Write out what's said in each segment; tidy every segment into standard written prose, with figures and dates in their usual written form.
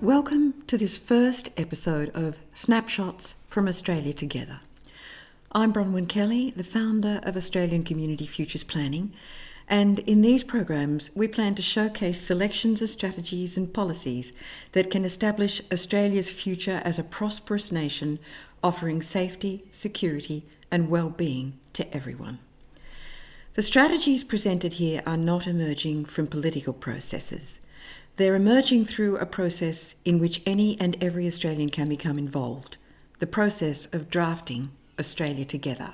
Welcome to this first episode of Snapshots from Australia Together. I'm Bronwyn Kelly, the founder of Australian Community Futures Planning, and in these programs we plan to showcase selections of strategies and policies that can establish Australia's future as a prosperous nation offering safety, security and well-being to everyone. The strategies presented here are not emerging from political processes. They're emerging through a process in which any and every Australian can become involved, the process of drafting Australia Together,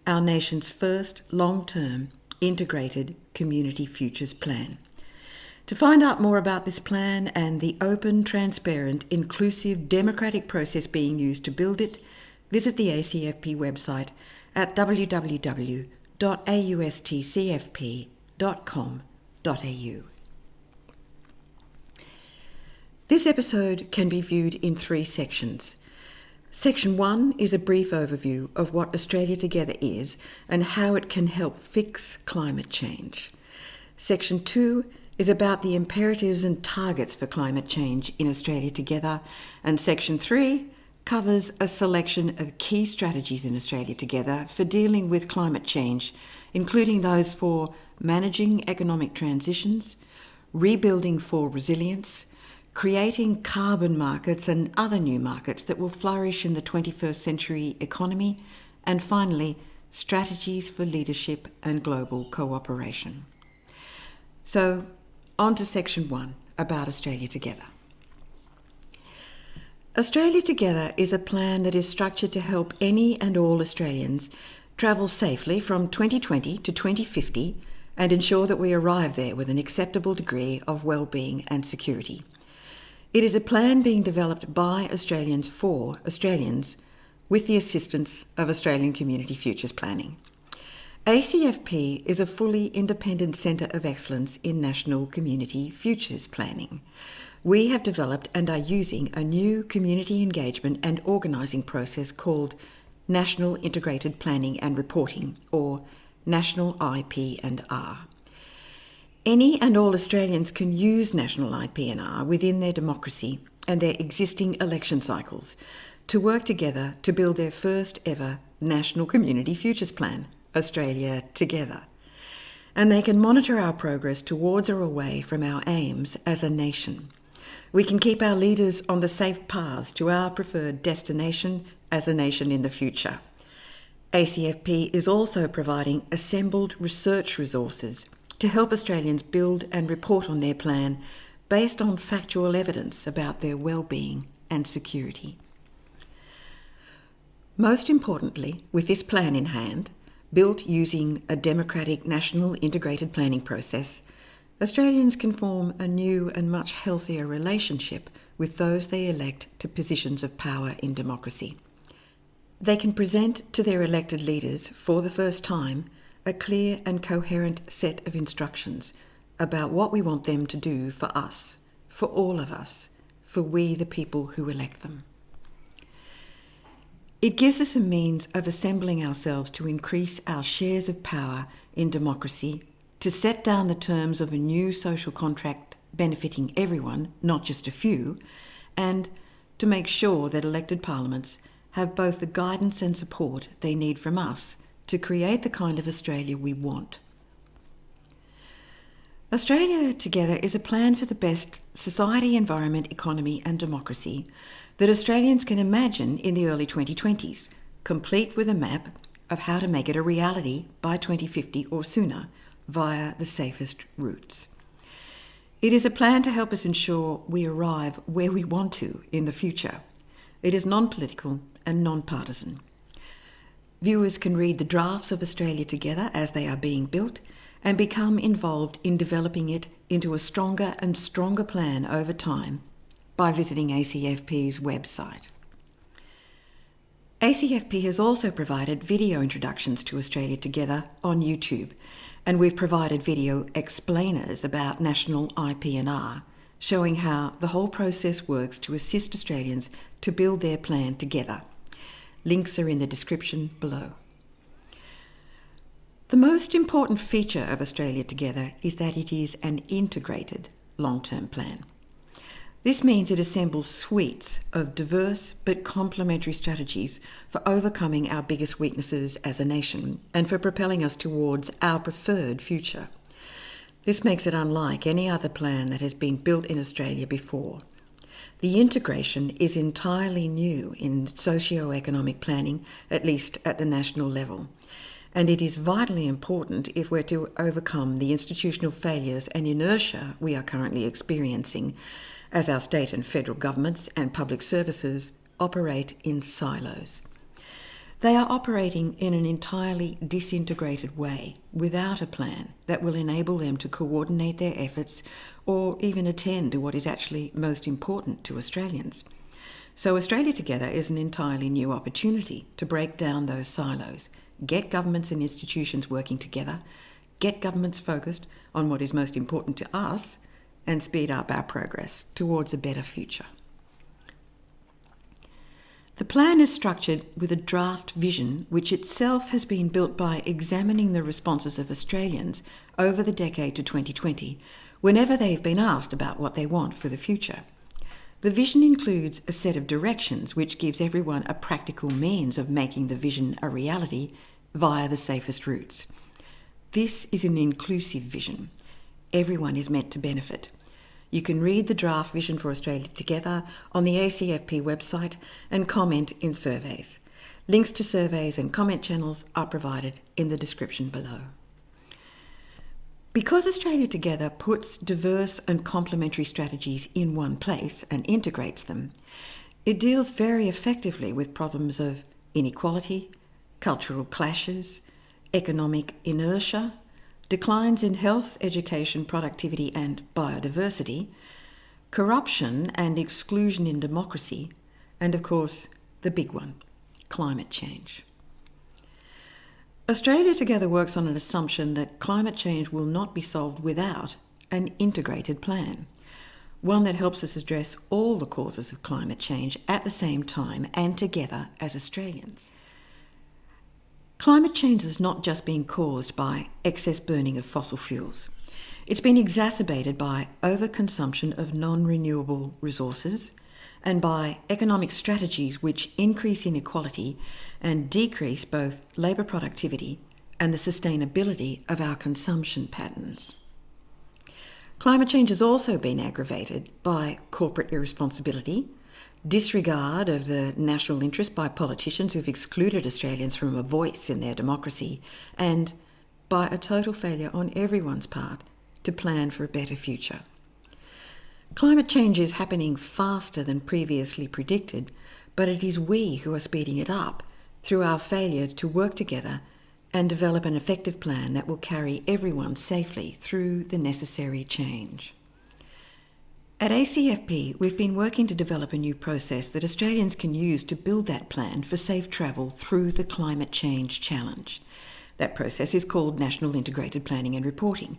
our nation's first long-term integrated community futures plan. To find out more about this plan and the open, transparent, inclusive, democratic process being used to build it, visit the ACFP website at www.austcfp.com.au. This episode can be viewed in 3 sections. Section 1 is a brief overview of what Australia Together is and how it can help fix climate change. Section 2 is about the imperatives and targets for climate change in Australia Together, and Section 3 covers a selection of key strategies in Australia Together for dealing with climate change, including those for managing economic transitions, rebuilding for resilience, creating carbon markets and other new markets that will flourish in the 21st century economy, and finally, strategies for leadership and global cooperation. So, on to Section 1 about Australia Together. Australia Together is a plan that is structured to help any and all Australians travel safely from 2020 to 2050 and ensure that we arrive there with an acceptable degree of well-being and security. It is a plan being developed by Australians for Australians with the assistance of Australian Community Futures Planning. ACFP is a fully independent centre of excellence in national community futures planning. We have developed and are using a new community engagement and organising process called National Integrated Planning and Reporting, or National IP&R. Any and all Australians can use National IP&R within their democracy and their existing election cycles to work together to build their first ever National Community Futures Plan, Australia Together. And they can monitor our progress towards or away from our aims as a nation. We can keep our leaders on the safe paths to our preferred destination as a nation in the future. ACFP is also providing assembled research resources to help Australians build and report on their plan based on factual evidence about their well-being and security. Most importantly, with this plan in hand, built using a democratic national integrated planning process, Australians can form a new and much healthier relationship with those they elect to positions of power in democracy. They can present to their elected leaders for the first time a clear and coherent set of instructions about what we want them to do for us, for all of us, for we the people who elect them. It gives us a means of assembling ourselves to increase our shares of power in democracy, to set down the terms of a new social contract benefiting everyone, not just a few, and to make sure that elected parliaments have both the guidance and support they need from us to create the kind of Australia we want. Australia Together is a plan for the best society, environment, economy and democracy that Australians can imagine in the early 2020s, complete with a map of how to make it a reality by 2050 or sooner via the safest routes. It is a plan to help us ensure we arrive where we want to in the future. It is non-political and non-partisan. Viewers can read the drafts of Australia Together as they are being built and become involved in developing it into a stronger and stronger plan over time by visiting ACFP's website. ACFP has also provided video introductions to Australia Together on YouTube, and we've provided video explainers about National IP&R, showing how the whole process works to assist Australians to build their plan together. Links are in the description below. The most important feature of Australia Together is that it is an integrated long-term plan. This means it assembles suites of diverse but complementary strategies for overcoming our biggest weaknesses as a nation and for propelling us towards our preferred future. This makes it unlike any other plan that has been built in Australia before. The integration is entirely new in socio-economic planning, at least at the national level. And it is vitally important if we're to overcome the institutional failures and inertia we are currently experiencing as our state and federal governments and public services operate in silos. They are operating in an entirely disintegrated way without a plan that will enable them to coordinate their efforts or even attend to what is actually most important to Australians. So Australia Together is an entirely new opportunity to break down those silos, get governments and institutions working together, get governments focused on what is most important to us, and speed up our progress towards a better future. The plan is structured with a draft vision which itself has been built by examining the responses of Australians over the decade to 2020 whenever they've been asked about what they want for the future. The vision includes a set of directions which gives everyone a practical means of making the vision a reality via the safest routes. This is an inclusive vision. Everyone is meant to benefit. You can read the draft Vision for Australia Together on the ACFP website and comment in surveys. Links to surveys and comment channels are provided in the description below. Because Australia Together puts diverse and complementary strategies in one place and integrates them, it deals very effectively with problems of inequality, cultural clashes, economic inertia, declines in health, education, productivity and biodiversity, corruption and exclusion in democracy, and of course, the big one, climate change. Australia Together works on an assumption that climate change will not be solved without an integrated plan, one that helps us address all the causes of climate change at the same time and together as Australians. Climate change has not just been caused by excess burning of fossil fuels. It's been exacerbated by overconsumption of non-renewable resources and by economic strategies which increase inequality and decrease both labour productivity and the sustainability of our consumption patterns. Climate change has also been aggravated by corporate irresponsibility, disregard of the national interest by politicians who've excluded Australians from a voice in their democracy, and by a total failure on everyone's part to plan for a better future. Climate change is happening faster than previously predicted, but it is we who are speeding it up through our failure to work together and develop an effective plan that will carry everyone safely through the necessary change. At ACFP, we've been working to develop a new process that Australians can use to build that plan for safe travel through the climate change challenge. That process is called National Integrated Planning and Reporting,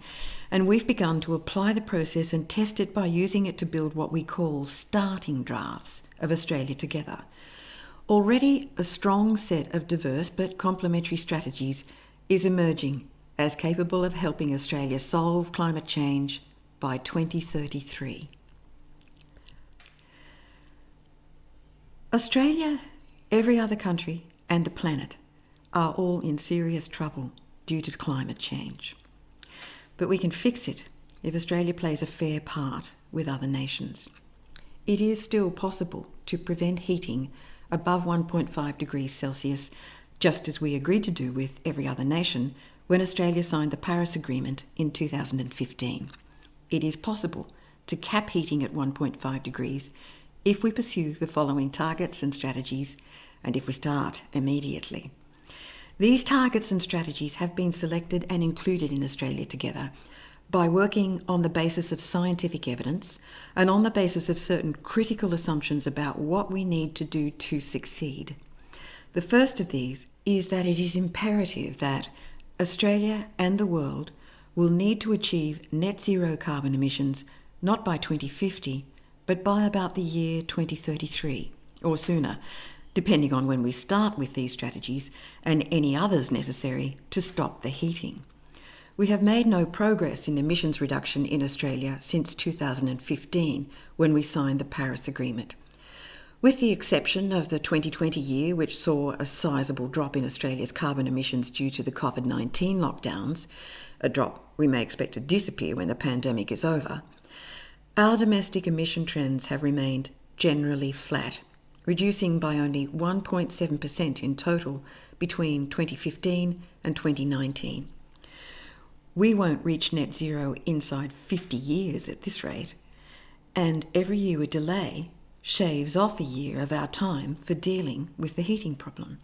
and we've begun to apply the process and test it by using it to build what we call starting drafts of Australia Together. Already, a strong set of diverse but complementary strategies is emerging as capable of helping Australia solve climate change by 2033. Australia, every other country, and the planet are all in serious trouble due to climate change. But we can fix it if Australia plays a fair part with other nations. It is still possible to prevent heating above 1.5 degrees Celsius, just as we agreed to do with every other nation when Australia signed the Paris Agreement in 2015. It is possible to cap heating at 1.5 degrees if we pursue the following targets and strategies, and if we start immediately. These targets and strategies have been selected and included in Australia Together by working on the basis of scientific evidence and on the basis of certain critical assumptions about what we need to do to succeed. The first of these is that it is imperative that Australia and the world will need to achieve net zero carbon emissions not by 2050, but by about the year 2033 or sooner, depending on when we start with these strategies and any others necessary to stop the heating. we have made no progress in emissions reduction in Australia since 2015, when we signed the Paris Agreement. With the exception of the 2020 year, which saw a sizable drop in Australia's carbon emissions due to the COVID-19 lockdowns, a drop we may expect to disappear when the pandemic is over, our domestic emission trends have remained generally flat, reducing by only 1.7% in total between 2015 and 2019. We won't reach net zero inside 50 years at this rate, and every year we delay shaves off a year of our time for dealing with the heating problem.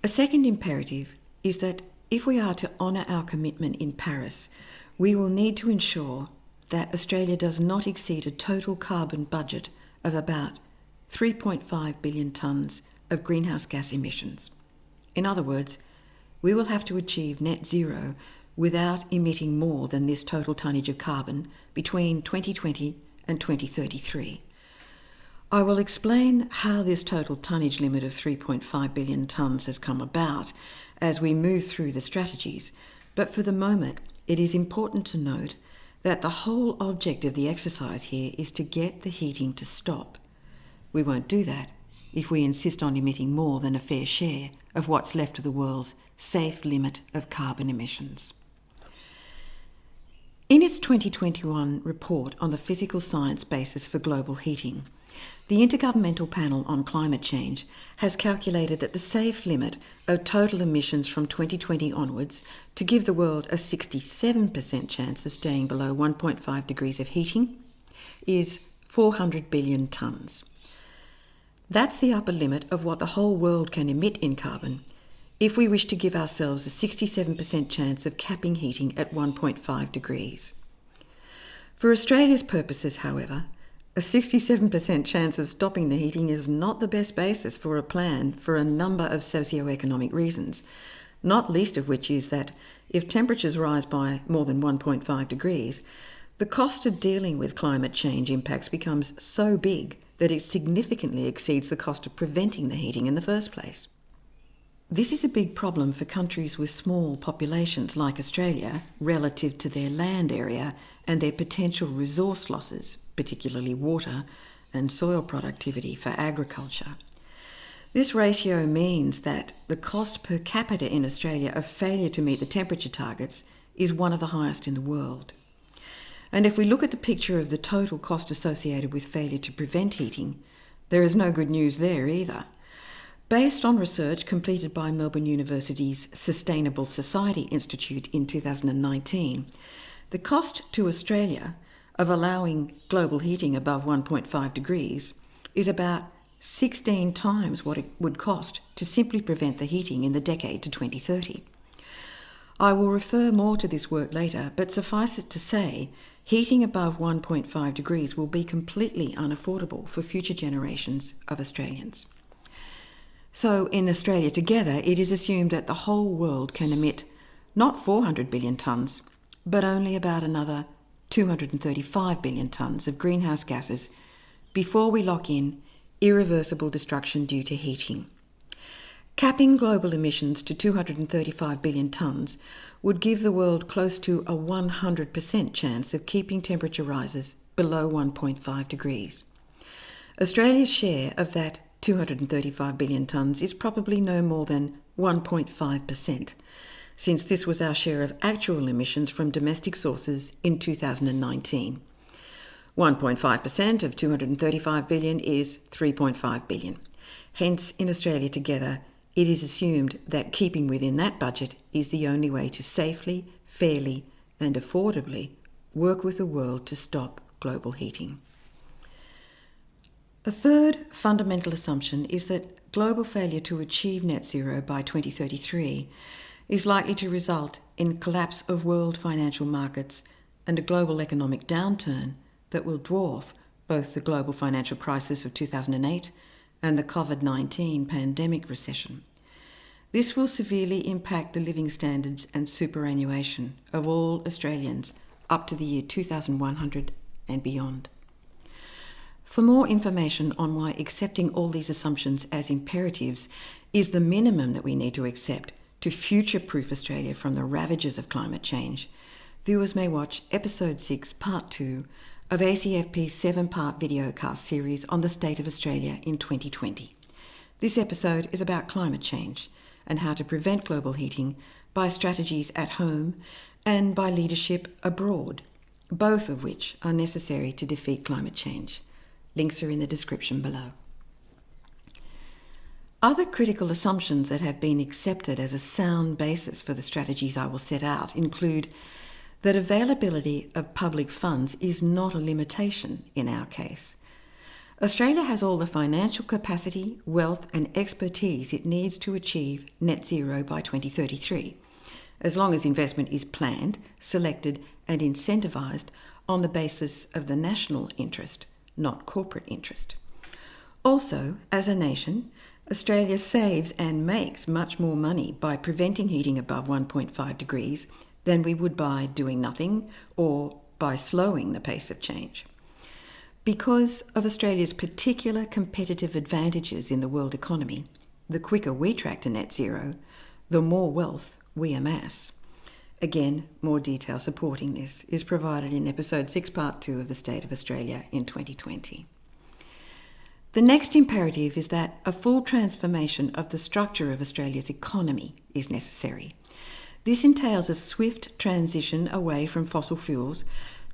A second imperative is that if we are to honour our commitment in Paris, we will need to ensure that Australia does not exceed a total carbon budget of about 3.5 billion tonnes of greenhouse gas emissions. In other words, we will have to achieve net zero without emitting more than this total tonnage of carbon between 2020 and 2033. I will explain how this total tonnage limit of 3.5 billion tonnes has come about as we move through the strategies, but for the moment it is important to note that the whole object of the exercise here is to get the heating to stop. We won't do that if we insist on emitting more than a fair share of what's left of the world's safe limit of carbon emissions. In its 2021 report on the physical science basis for global heating, the Intergovernmental Panel on Climate Change has calculated that the safe limit of total emissions from 2020 onwards to give the world a 67% chance of staying below 1.5 degrees of heating is 400 billion tonnes. That's the upper limit of what the whole world can emit in carbon if we wish to give ourselves a 67% chance of capping heating at 1.5 degrees. For Australia's purposes, however, a 67% chance of stopping the heating is not the best basis for a plan for a number of socio-economic reasons, not least of which is that if temperatures rise by more than 1.5 degrees, the cost of dealing with climate change impacts becomes so big that it significantly exceeds the cost of preventing the heating in the first place. This is a big problem for countries with small populations like Australia relative to their land area and their potential resource losses, particularly water and soil productivity for agriculture. This ratio means that the cost per capita in Australia of failure to meet the temperature targets is one of the highest in the world. And if we look at the picture of the total cost associated with failure to prevent heating, there is no good news there either. Based on research completed by Melbourne University's Sustainable Society Institute in 2019, the cost to Australia of allowing global heating above 1.5 degrees is about 16 times what it would cost to simply prevent the heating in the decade to 2030. I will refer more to this work later, but suffice it to say, heating above 1.5 degrees will be completely unaffordable for future generations of Australians. So in Australia together, it is assumed that the whole world can emit not 400 billion tonnes, but only about another 235 billion tonnes of greenhouse gases before we lock in irreversible destruction due to heating. Capping global emissions to 235 billion tonnes would give the world close to a 100% chance of keeping temperature rises below 1.5 degrees. Australia's share of that 235 billion tonnes is probably no more than 1.5%, since this was our share of actual emissions from domestic sources in 2019. 1.5% of 235 billion is 3.5 billion. Hence, in Australia together, it is assumed that keeping within that budget is the only way to safely, fairly and affordably work with the world to stop global heating. A third fundamental assumption is that global failure to achieve net zero by 2033 is likely to result in collapse of world financial markets and a global economic downturn that will dwarf both the global financial crisis of 2008 and the COVID-19 pandemic recession. This will severely impact the living standards and superannuation of all Australians up to the year 2100 and beyond. For more information on why accepting all these assumptions as imperatives is the minimum that we need to accept to future-proof Australia from the ravages of climate change, viewers may watch Episode 6, Part 2 of ACFP's 7-part videocast series on the state of Australia in 2020. This episode is about climate change and how to prevent global heating by strategies at home and by leadership abroad, both of which are necessary to defeat climate change. Links are in the description below. Other critical assumptions that have been accepted as a sound basis for the strategies I will set out include that availability of public funds is not a limitation in our case. Australia has all the financial capacity, wealth and expertise it needs to achieve net zero by 2033, as long as investment is planned, selected and incentivised on the basis of the national interest, not corporate interest. Also, as a nation, Australia saves and makes much more money by preventing heating above 1.5 degrees than we would by doing nothing or by slowing the pace of change. Because of Australia's particular competitive advantages in the world economy, the quicker we track to net zero, the more wealth we amass. Again, more detail supporting this is provided in Episode 6, Part 2 of the State of Australia in 2020. The next imperative is that a full transformation of the structure of Australia's economy is necessary. This entails a swift transition away from fossil fuels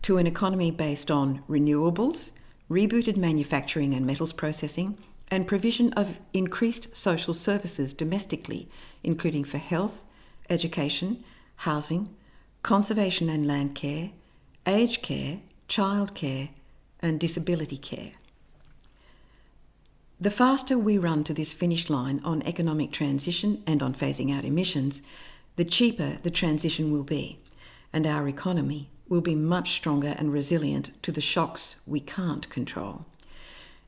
to an economy based on renewables, rebooted manufacturing and metals processing, and provision of increased social services domestically, including for health, education, housing, conservation and land care, aged care, child care, and disability care. The faster we run to this finish line on economic transition and on phasing out emissions, the cheaper the transition will be, and our economy will be much stronger and resilient to the shocks we can't control.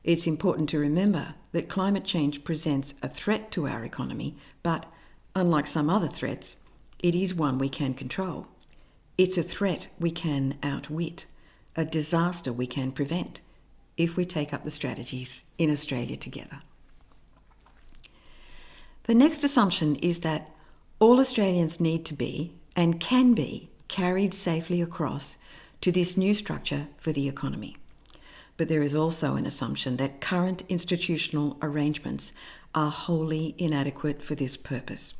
It's important to remember that climate change presents a threat to our economy, but unlike some other threats, it is one we can control. It's a threat we can outwit, a disaster we can prevent, if we take up the strategies in Australia together. The next assumption is that all Australians need to be and can be carried safely across to this new structure for the economy. But there is also an assumption that current institutional arrangements are wholly inadequate for this purpose.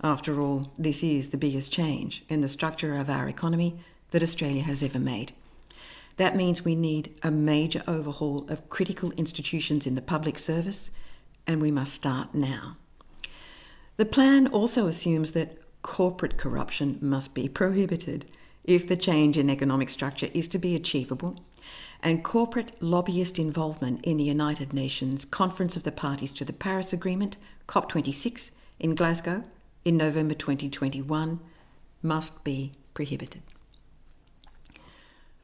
After all, this is the biggest change in the structure of our economy that Australia has ever made. That means we need a major overhaul of critical institutions in the public service, and we must start now. The plan also assumes that corporate corruption must be prohibited if the change in economic structure is to be achievable, and corporate lobbyist involvement in the United Nations Conference of the Parties to the Paris Agreement, COP26, in Glasgow in November 2021, must be prohibited.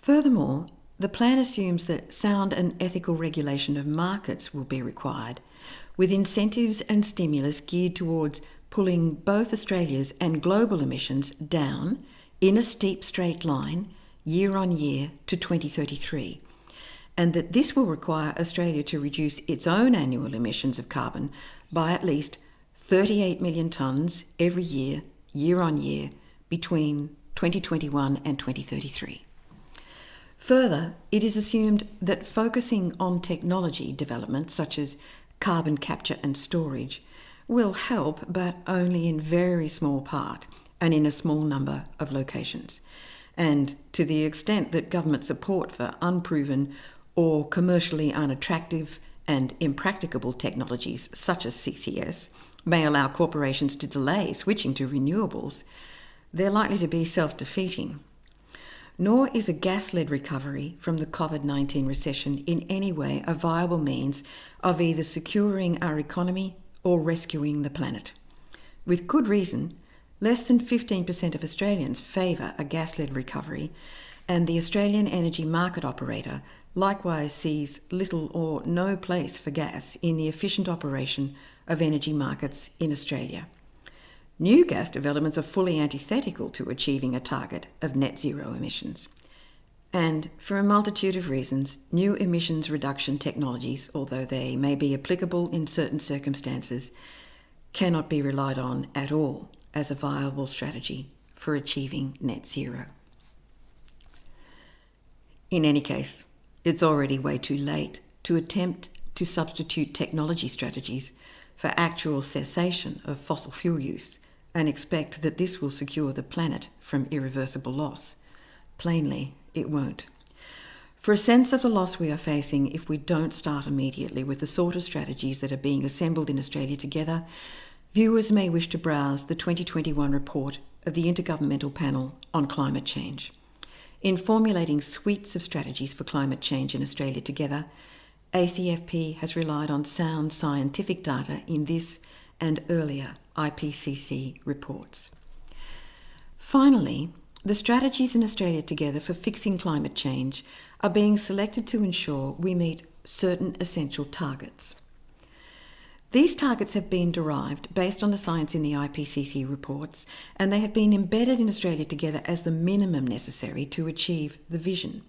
Furthermore, the plan assumes that sound and ethical regulation of markets will be required, with incentives and stimulus geared towards pulling both Australia's and global emissions down in a steep straight line year on year to 2033, and that this will require Australia to reduce its own annual emissions of carbon by at least 38 million tonnes every year, year on year, between 2021 and 2033. Further, it is assumed that focusing on technology development such as carbon capture and storage will help, but only in very small part and in a small number of locations. And to the extent that government support for unproven or commercially unattractive and impracticable technologies such as CCS may allow corporations to delay switching to renewables, they're likely to be self-defeating. Nor is a gas-led recovery from the COVID-19 recession in any way a viable means of either securing our economy or rescuing the planet. With good reason, less than 15% of Australians favour a gas-led recovery, and the Australian Energy Market Operator likewise sees little or no place for gas in the efficient operation of energy markets in Australia. New gas developments are fully antithetical to achieving a target of net zero emissions. And for a multitude of reasons, new emissions reduction technologies, although they may be applicable in certain circumstances, cannot be relied on at all as a viable strategy for achieving net zero. In any case, it's already way too late to attempt to substitute technology strategies for actual cessation of fossil fuel use and expect that this will secure the planet from irreversible loss. Plainly, it won't. For a sense of the loss we are facing if we don't start immediately with the sort of strategies that are being assembled in Australia Together, viewers may wish to browse the 2021 report of the Intergovernmental Panel on Climate Change. In formulating suites of strategies for climate change in Australia Together, ACFP has relied on sound scientific data in this and earlier IPCC reports. Finally, the strategies in Australia Together for fixing climate change are being selected to ensure we meet certain essential targets. These targets have been derived based on the science in the IPCC reports, and they have been embedded in Australia Together as the minimum necessary to achieve the vision.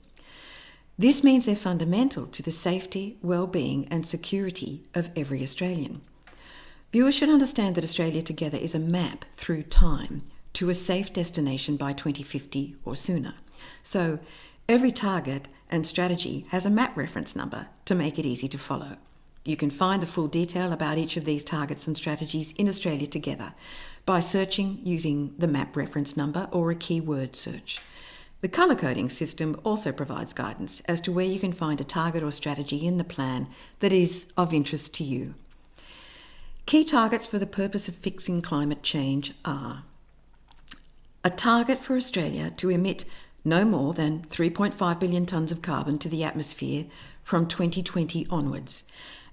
This means they're fundamental to the safety, well-being and security of every Australian. Viewers should understand that Australia Together is a map through time to a safe destination by 2050 or sooner. So every target and strategy has a map reference number to make it easy to follow. You can find the full detail about each of these targets and strategies in Australia Together by searching using the map reference number or a keyword search. The colour coding system also provides guidance as to where you can find a target or strategy in the plan that is of interest to you. Key targets for the purpose of fixing climate change are a target for Australia to emit no more than 3.5 billion tonnes of carbon to the atmosphere from 2020 onwards,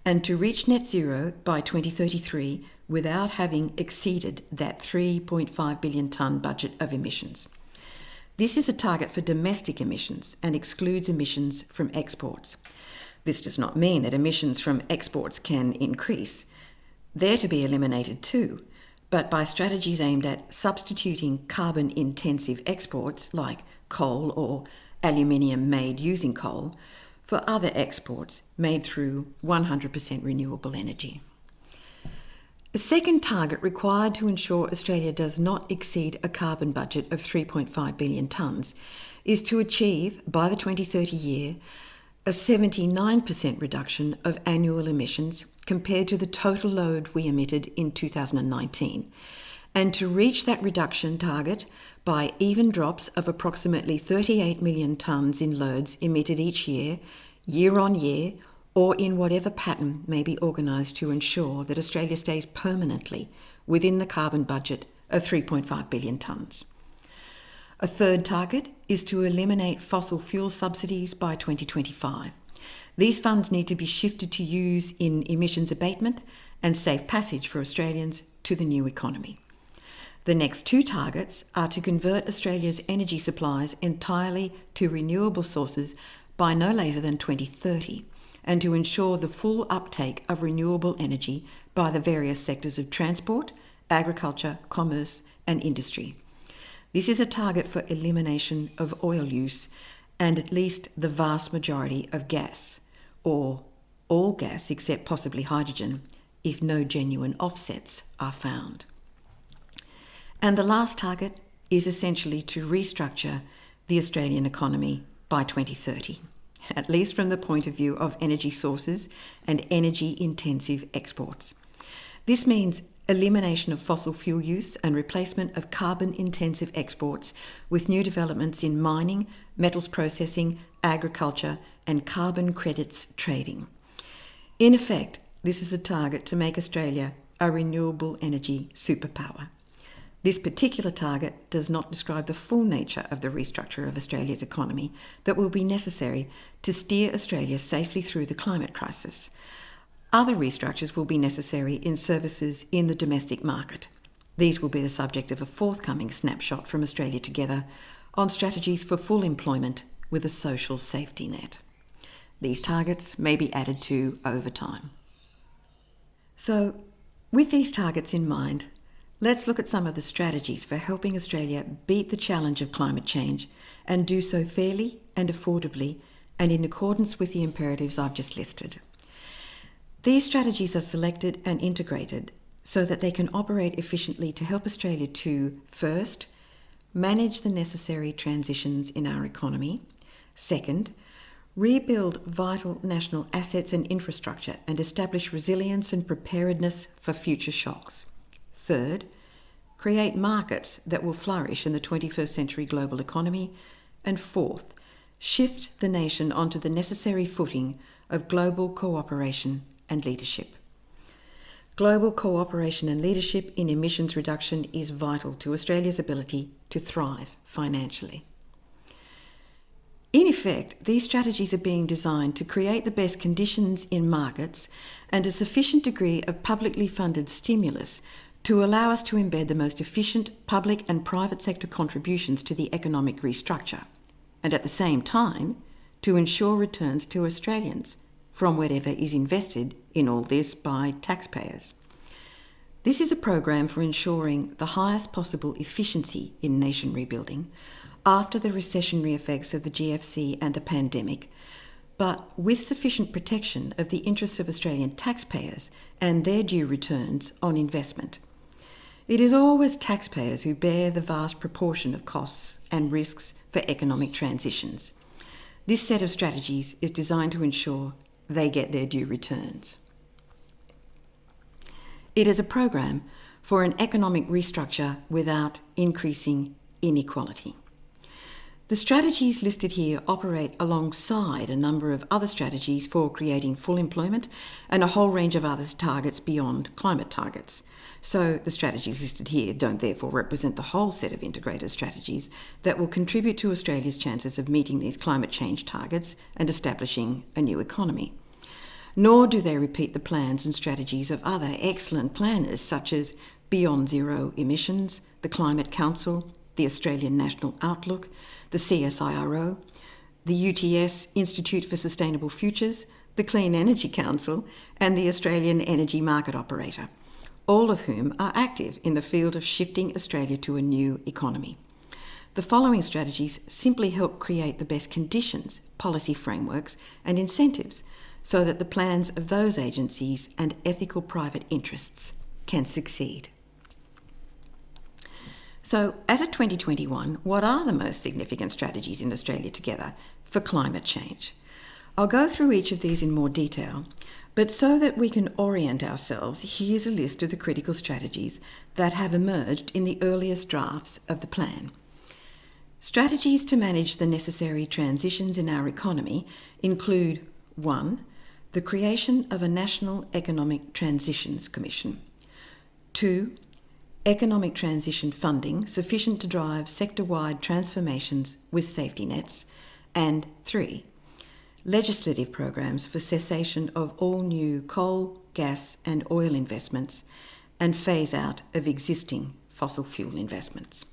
and to reach net zero by 2033 without having exceeded that 3.5 billion tonne budget of emissions. This is a target for domestic emissions and excludes emissions from exports. This does not mean that emissions from exports can increase. They're to be eliminated too, but by strategies aimed at substituting carbon-intensive exports like coal or aluminium made using coal for other exports made through 100% renewable energy. The second target required to ensure Australia does not exceed a carbon budget of 3.5 billion tonnes is to achieve, by the 2030 year, a 79% reduction of annual emissions compared to the total load we emitted in 2019, and to reach that reduction target by even drops of approximately 38 million tonnes in loads emitted each year, year on year, or in whatever pattern may be organised to ensure that Australia stays permanently within the carbon budget of 3.5 billion tonnes. A third target is to eliminate fossil fuel subsidies by 2025. These funds need to be shifted to use in emissions abatement and safe passage for Australians to the new economy. The next two targets are to convert Australia's energy supplies entirely to renewable sources by no later than 2030, and to ensure the full uptake of renewable energy by the various sectors of transport, agriculture, commerce and industry. This is a target for elimination of oil use and at least the vast majority of gas, or all gas except possibly hydrogen, if no genuine offsets are found. And the last target is essentially to restructure the Australian economy by 2030, at least from the point of view of energy sources and energy-intensive exports. This means elimination of fossil fuel use and replacement of carbon-intensive exports with new developments in mining, metals processing, agriculture, and carbon credits trading. In effect, this is a target to make Australia a renewable energy superpower. This particular target does not describe the full nature of the restructure of Australia's economy that will be necessary to steer Australia safely through the climate crisis. Other restructures will be necessary in services in the domestic market. These will be the subject of a forthcoming snapshot from Australia Together on strategies for full employment with a social safety net. These targets may be added to over time. So, with these targets in mind, let's look at some of the strategies for helping Australia beat the challenge of climate change and do so fairly and affordably and in accordance with the imperatives I've just listed. These strategies are selected and integrated so that they can operate efficiently to help Australia to, first, manage the necessary transitions in our economy, second, rebuild vital national assets and infrastructure and establish resilience and preparedness for future shocks, third, create markets that will flourish in the 21st century global economy, and fourth, shift the nation onto the necessary footing of global cooperation and leadership. Global cooperation and leadership in emissions reduction is vital to Australia's ability to thrive financially. In effect, these strategies are being designed to create the best conditions in markets and a sufficient degree of publicly funded stimulus to allow us to embed the most efficient public and private sector contributions to the economic restructure, and at the same time, to ensure returns to Australians from whatever is invested in all this by taxpayers. This is a program for ensuring the highest possible efficiency in nation rebuilding after the recessionary effects of the GFC and the pandemic, but with sufficient protection of the interests of Australian taxpayers and their due returns on investment. It is always taxpayers who bear the vast proportion of costs and risks for economic transitions. This set of strategies is designed to ensure they get their due returns. It is a program for an economic restructure without increasing inequality. The strategies listed here operate alongside a number of other strategies for creating full employment and a whole range of other targets beyond climate targets. So the strategies listed here don't therefore represent the whole set of integrated strategies that will contribute to Australia's chances of meeting these climate change targets and establishing a new economy. Nor do they repeat the plans and strategies of other excellent planners such as Beyond Zero Emissions, the Climate Council, the Australian National Outlook, the CSIRO, the UTS Institute for Sustainable Futures, the Clean Energy Council, and the Australian Energy Market Operator, all of whom are active in the field of shifting Australia to a new economy. The following strategies simply help create the best conditions, policy frameworks, and incentives so that the plans of those agencies and ethical private interests can succeed. So, as of 2021, what are the most significant strategies in Australia together for climate change? I'll go through each of these in more detail, but so that we can orient ourselves, here's a list of the critical strategies that have emerged in the earliest drafts of the plan. Strategies to manage the necessary transitions in our economy include 1. The creation of a National Economic Transitions Commission. 2. Economic transition funding sufficient to drive sector-wide transformations with safety nets. And 3. Legislative programs for cessation of all new coal, gas and oil investments and phase out of existing fossil fuel investments.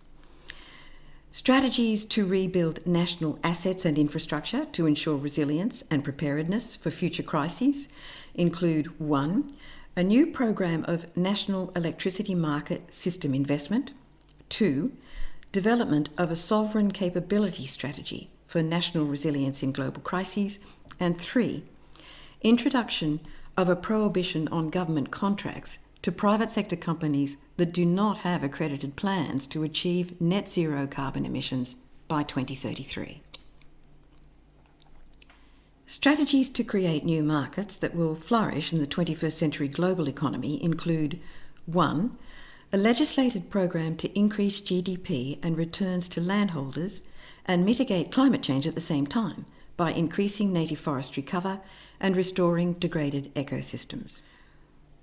Strategies to rebuild national assets and infrastructure to ensure resilience and preparedness for future crises include 1. A new program of national electricity market system investment. 2. Development of a sovereign capability strategy for national resilience in global crises. And 3. Introduction of a prohibition on government contracts to private sector companies that do not have accredited plans to achieve net zero carbon emissions by 2033. Strategies to create new markets that will flourish in the 21st century global economy include 1. A legislated program to increase GDP and returns to landholders and mitigate climate change at the same time by increasing native forestry cover and restoring degraded ecosystems.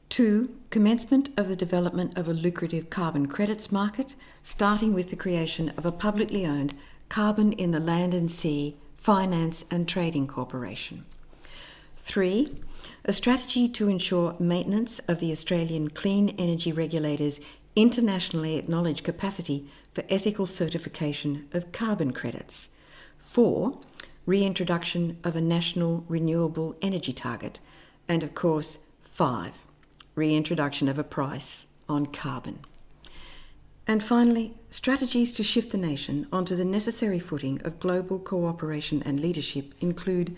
2. Commencement of the development of a lucrative carbon credits market, starting with the creation of a publicly owned Carbon in the Land and Sea Finance and Trading Corporation. 3. A strategy to ensure maintenance of the Australian Clean Energy Regulator's internationally acknowledged capacity for ethical certification of carbon credits. 4. Reintroduction of a national renewable energy target. And of course, 5. Reintroduction of a price on carbon. And finally, strategies to shift the nation onto the necessary footing of global cooperation and leadership include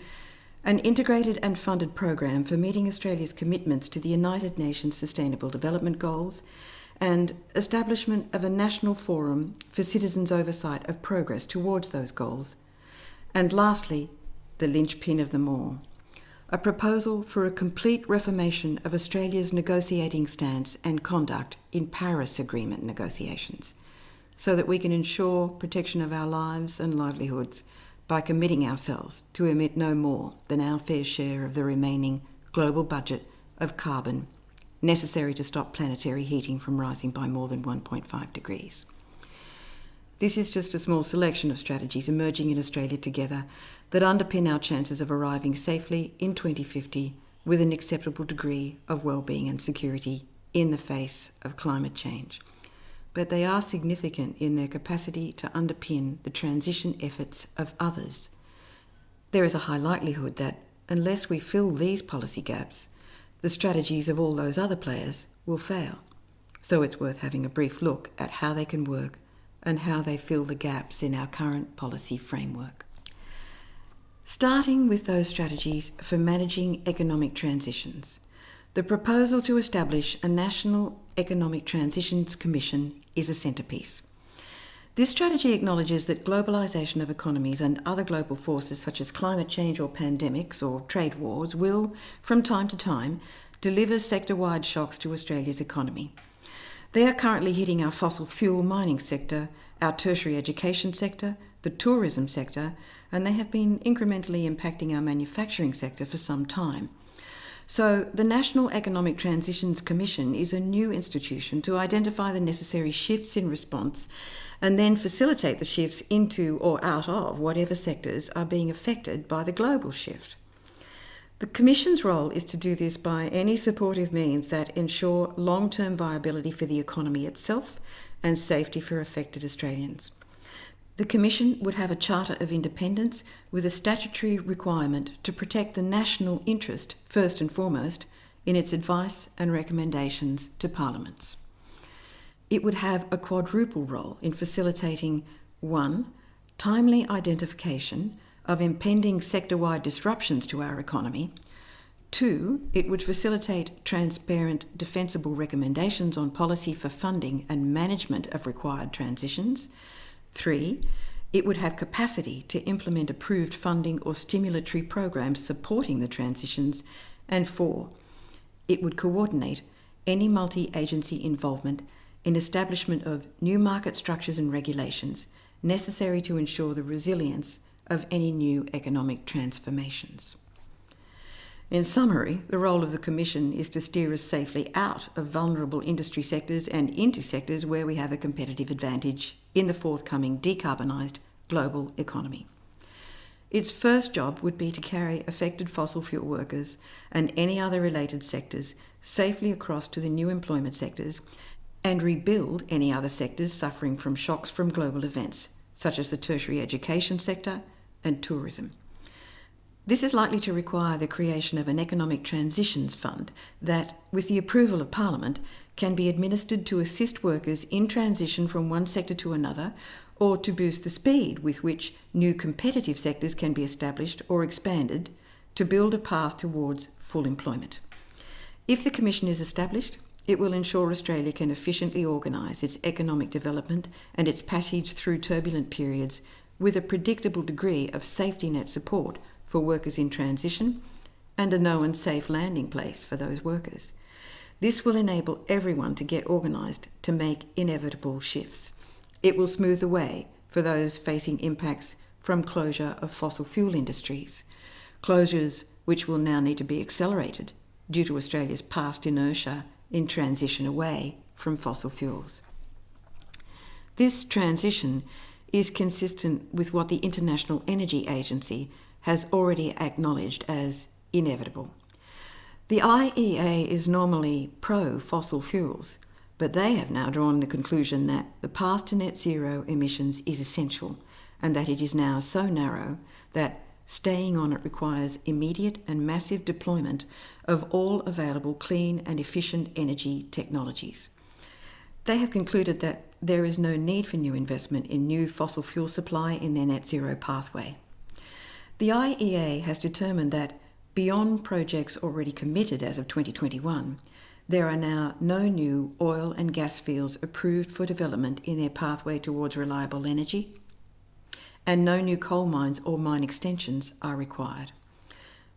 an integrated and funded program for meeting Australia's commitments to the United Nations Sustainable Development Goals, and establishment of a national forum for citizens' oversight of progress towards those goals. And lastly, the linchpin of them all, a proposal for a complete reformation of Australia's negotiating stance and conduct in Paris Agreement negotiations, so that we can ensure protection of our lives and livelihoods by committing ourselves to emit no more than our fair share of the remaining global budget of carbon necessary to stop planetary heating from rising by more than 1.5 degrees. This is just a small selection of strategies emerging in Australia together that underpin our chances of arriving safely in 2050 with an acceptable degree of well-being and security in the face of climate change. But they are significant in their capacity to underpin the transition efforts of others. There is a high likelihood that unless we fill these policy gaps, the strategies of all those other players will fail. So it's worth having a brief look at how they can work and how they fill the gaps in our current policy framework. Starting with those strategies for managing economic transitions, the proposal to establish a National Economic Transitions Commission is a centrepiece. This strategy acknowledges that globalisation of economies and other global forces such as climate change or pandemics or trade wars will, from time to time, deliver sector-wide shocks to Australia's economy. They are currently hitting our fossil fuel mining sector, our tertiary education sector, the tourism sector, and they have been incrementally impacting our manufacturing sector for some time. So the National Economic Transitions Commission is a new institution to identify the necessary shifts in response and then facilitate the shifts into or out of whatever sectors are being affected by the global shift. The Commission's role is to do this by any supportive means that ensure long-term viability for the economy itself and safety for affected Australians. The Commission would have a Charter of Independence with a statutory requirement to protect the national interest, first and foremost, in its advice and recommendations to parliaments. It would have a quadruple role in facilitating 1. Timely identification of impending sector-wide disruptions to our economy. 2. It would facilitate transparent, defensible recommendations on policy for funding and management of required transitions. 3. It would have capacity to implement approved funding or stimulatory programs supporting the transitions. And 4. It would coordinate any multi-agency involvement in establishment of new market structures and regulations necessary to ensure the resilience of any new economic transformations. In summary, the role of the Commission is to steer us safely out of vulnerable industry sectors and into sectors where we have a competitive advantage in the forthcoming decarbonised global economy. Its first job would be to carry affected fossil fuel workers and any other related sectors safely across to the new employment sectors and rebuild any other sectors suffering from shocks from global events, such as the tertiary education sector and tourism. This is likely to require the creation of an economic transitions fund that, with the approval of Parliament, can be administered to assist workers in transition from one sector to another, or to boost the speed with which new competitive sectors can be established or expanded to build a path towards full employment. If the Commission is established, it will ensure Australia can efficiently organise its economic development and its passage through turbulent periods with a predictable degree of safety net support for workers in transition and a known safe landing place for those workers. This will enable everyone to get organised to make inevitable shifts. It will smooth the way for those facing impacts from closure of fossil fuel industries, closures which will now need to be accelerated due to Australia's past inertia in transition away from fossil fuels. This transition is consistent with what the International Energy Agency has already acknowledged as inevitable. The IEA is normally pro-fossil fuels, but they have now drawn the conclusion that the path to net zero emissions is essential and that it is now so narrow that staying on it requires immediate and massive deployment of all available clean and efficient energy technologies. They have concluded that there is no need for new investment in new fossil fuel supply in their net zero pathway. The IEA has determined that beyond projects already committed as of 2021, there are now no new oil and gas fields approved for development in their pathway towards reliable energy, and no new coal mines or mine extensions are required.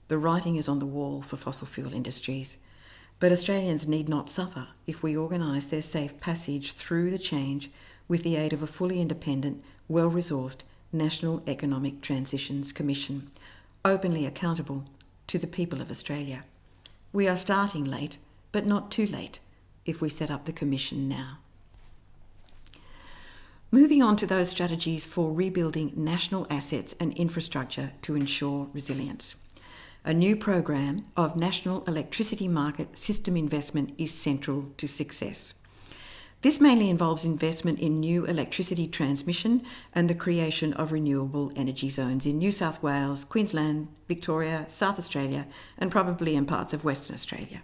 The writing is on the wall for fossil fuel industries, but Australians need not suffer if we organise their safe passage through the change with the aid of a fully independent, well-resourced National Economic Transitions Commission, openly accountable to the people of Australia. We are starting late, but not too late, if we set up the Commission now. Moving on to those strategies for rebuilding national assets and infrastructure to ensure resilience. A new program of national electricity market system investment is central to success. This mainly involves investment in new electricity transmission and the creation of renewable energy zones in New South Wales, Queensland, Victoria, South Australia, and probably in parts of Western Australia.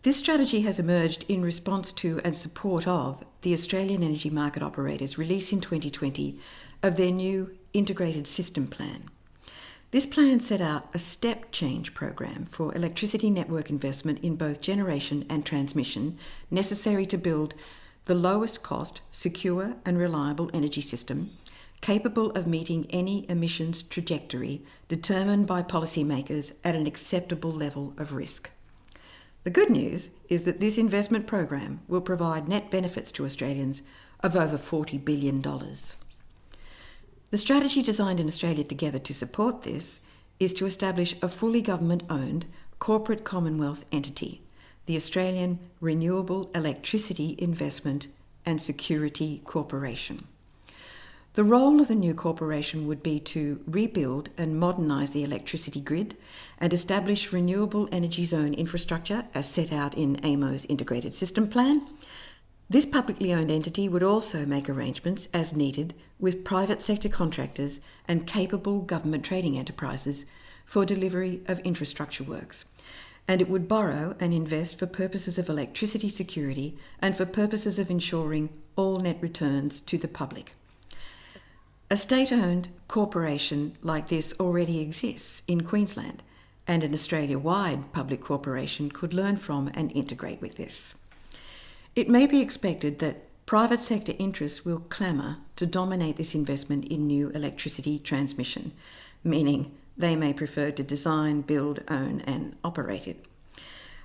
This strategy has emerged in response to and support of the Australian Energy Market Operators' release in 2020 of their new Integrated System Plan. This plan set out a step change program for electricity network investment in both generation and transmission necessary to build the lowest cost, secure and reliable energy system capable of meeting any emissions trajectory determined by policymakers at an acceptable level of risk. The good news is that this investment program will provide net benefits to Australians of over $40 billion. The strategy designed in Australia Together to support this is to establish a fully government-owned corporate Commonwealth entity, the Australian Renewable Electricity Investment and Security Corporation. The role of the new corporation would be to rebuild and modernise the electricity grid and establish renewable energy zone infrastructure as set out in AEMO's Integrated System Plan. This publicly owned entity would also make arrangements as needed with private sector contractors and capable government trading enterprises for delivery of infrastructure works. And it would borrow and invest for purposes of electricity security and for purposes of ensuring all net returns to the public. A state-owned corporation like this already exists in Queensland, and an Australia-wide public corporation could learn from and integrate with this. It may be expected that private sector interests will clamour to dominate this investment in new electricity transmission, meaning they may prefer to design, build, own and operate it.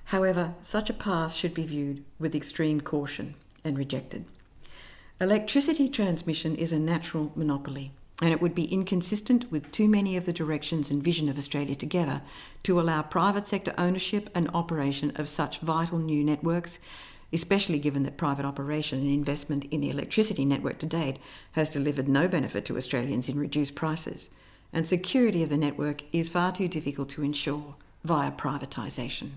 However, such a path should be viewed with extreme caution and rejected. Electricity transmission is a natural monopoly, and it would be inconsistent with too many of the directions and vision of Australia Together to allow private sector ownership and operation of such vital new networks, especially given that private operation and investment in the electricity network to date has delivered no benefit to Australians in reduced prices, and security of the network is far too difficult to ensure via privatisation.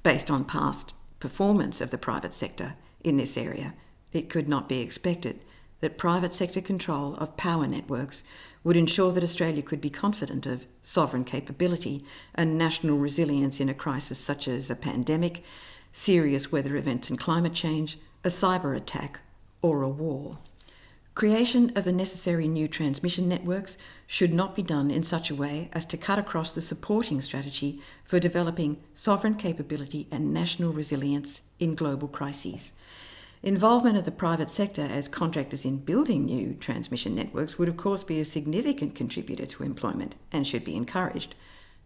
Based on past performance of the private sector in this area, it could not be expected that private sector control of power networks would ensure that Australia could be confident of sovereign capability and national resilience in a crisis such as a pandemic, serious weather events and climate change, a cyber attack, or a war. Creation of the necessary new transmission networks should not be done in such a way as to cut across the supporting strategy for developing sovereign capability and national resilience in global crises. Involvement of the private sector as contractors in building new transmission networks would of course be a significant contributor to employment and should be encouraged,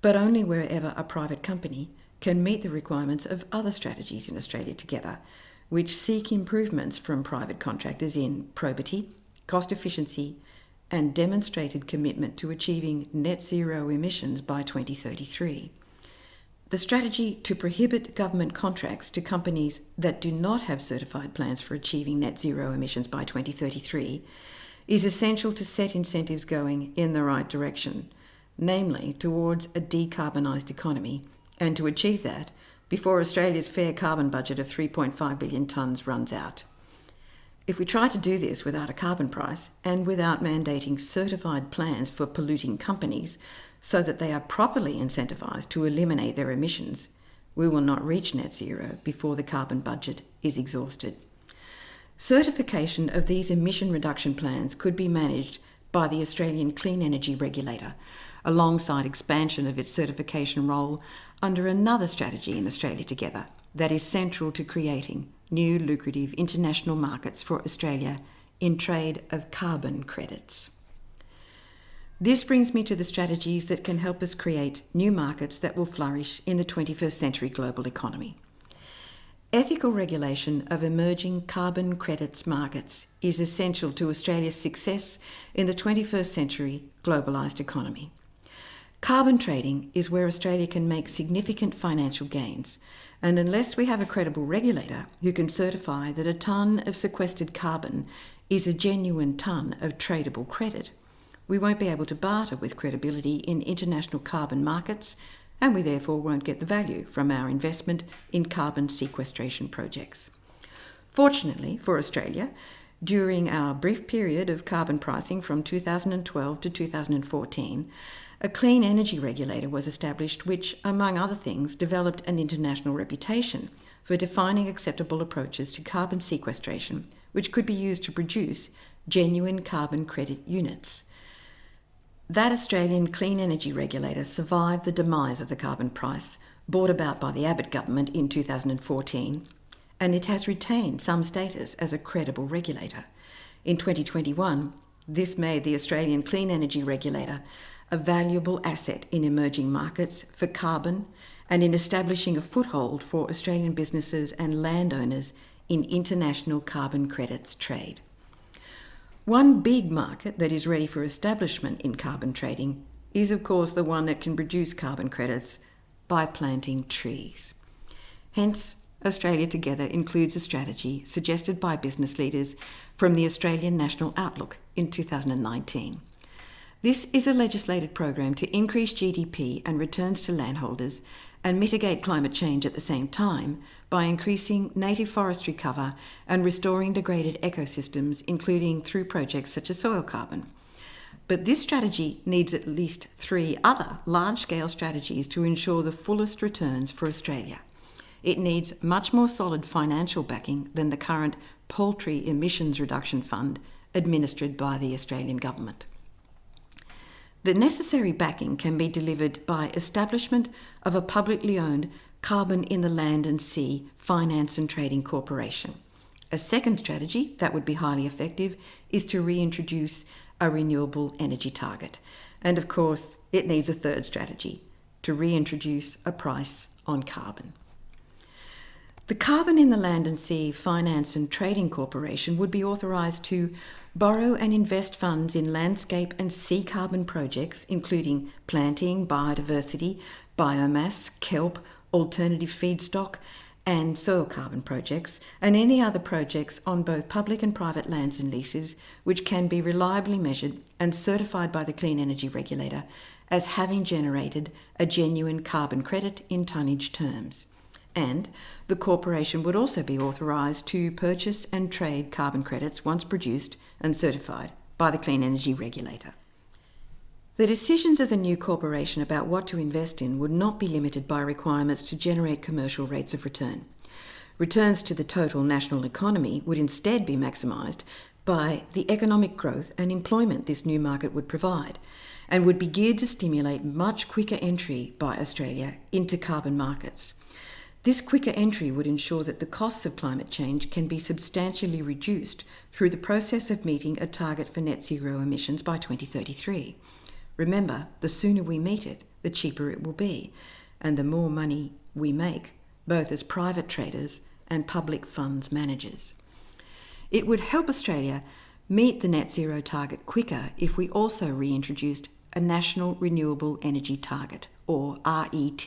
but only wherever a private company can meet the requirements of other strategies in Australia Together, which seek improvements from private contractors in probity, cost efficiency, and demonstrated commitment to achieving net zero emissions by 2033. The strategy to prohibit government contracts to companies that do not have certified plans for achieving net zero emissions by 2033 is essential to set incentives going in the right direction, namely towards a decarbonised economy, and to achieve that before Australia's fair carbon budget of 3.5 billion tonnes runs out. If we try to do this without a carbon price and without mandating certified plans for polluting companies so that they are properly incentivised to eliminate their emissions, we will not reach net zero before the carbon budget is exhausted. Certification of these emission reduction plans could be managed by the Australian Clean Energy Regulator, alongside expansion of its certification role under another strategy in Australia Together that is central to creating new lucrative international markets for Australia in trade of carbon credits. This brings me to the strategies that can help us create new markets that will flourish in the 21st century global economy. Ethical regulation of emerging carbon credits markets is essential to Australia's success in the 21st century globalised economy. Carbon trading is where Australia can make significant financial gains, and unless we have a credible regulator who can certify that a tonne of sequestered carbon is a genuine tonne of tradable credit, we won't be able to barter with credibility in international carbon markets, and we therefore won't get the value from our investment in carbon sequestration projects. Fortunately for Australia, during our brief period of carbon pricing from 2012 to 2014, a clean energy regulator was established which, among other things, developed an international reputation for defining acceptable approaches to carbon sequestration, which could be used to produce genuine carbon credit units. That Australian Clean Energy Regulator survived the demise of the carbon price brought about by the Abbott government in 2014, and it has retained some status as a credible regulator. In 2021, this made the Australian Clean Energy Regulator a valuable asset in emerging markets for carbon and in establishing a foothold for Australian businesses and landowners in international carbon credits trade. One big market that is ready for establishment in carbon trading is, of course, the one that can produce carbon credits by planting trees. Hence, Australia Together includes a strategy suggested by business leaders from the Australian National Outlook in 2019. This is a legislated program to increase GDP and returns to landholders and mitigate climate change at the same time by increasing native forestry cover and restoring degraded ecosystems, including through projects such as soil carbon. But this strategy needs at least 3 other large-scale strategies to ensure the fullest returns for Australia. It needs much more solid financial backing than the current Poultry Emissions Reduction Fund administered by the Australian government. The necessary backing can be delivered by establishment of a publicly owned Carbon in the Land and Sea Finance and Trading Corporation. A second strategy that would be highly effective is to reintroduce a renewable energy target. And of course, it needs a third strategy, to reintroduce a price on carbon. The Carbon in the Land and Sea Finance and Trading Corporation would be authorised to borrow and invest funds in landscape and sea carbon projects, including planting, biodiversity, biomass, kelp, alternative feedstock, and soil carbon projects, and any other projects on both public and private lands and leases, which can be reliably measured and certified by the Clean Energy Regulator as having generated a genuine carbon credit in tonnage terms. And the corporation would also be authorised to purchase and trade carbon credits once produced and certified by the Clean Energy Regulator. The decisions of the new corporation about what to invest in would not be limited by requirements to generate commercial rates of return. Returns to the total national economy would instead be maximised by the economic growth and employment this new market would provide, and would be geared to stimulate much quicker entry by Australia into carbon markets. This quicker entry would ensure that the costs of climate change can be substantially reduced through the process of meeting a target for net zero emissions by 2033. Remember, the sooner we meet it, the cheaper it will be, and the more money we make, both as private traders and public funds managers. It would help Australia meet the net zero target quicker if we also reintroduced a National Renewable Energy Target, or RET.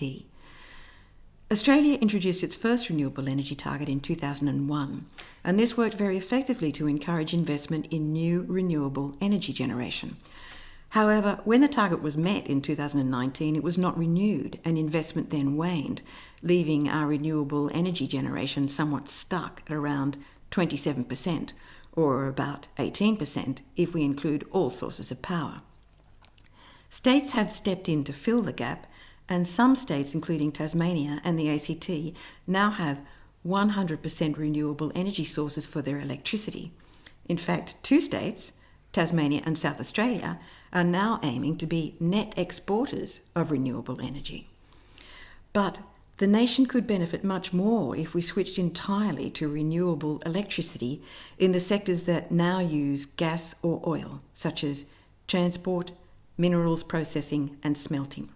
Australia introduced its first renewable energy target in 2001, and this worked very effectively to encourage investment in new renewable energy generation. However, when the target was met in 2019, it was not renewed, and investment then waned, leaving our renewable energy generation somewhat stuck at around 27%, or about 18% if we include all sources of power. States have stepped in to fill the gap, and some states, including Tasmania and the ACT, now have 100% renewable energy sources for their electricity. In fact, 2 states, Tasmania and South Australia are now aiming to be net exporters of renewable energy. But the nation could benefit much more if we switched entirely to renewable electricity in the sectors that now use gas or oil, such as transport, minerals processing and smelting.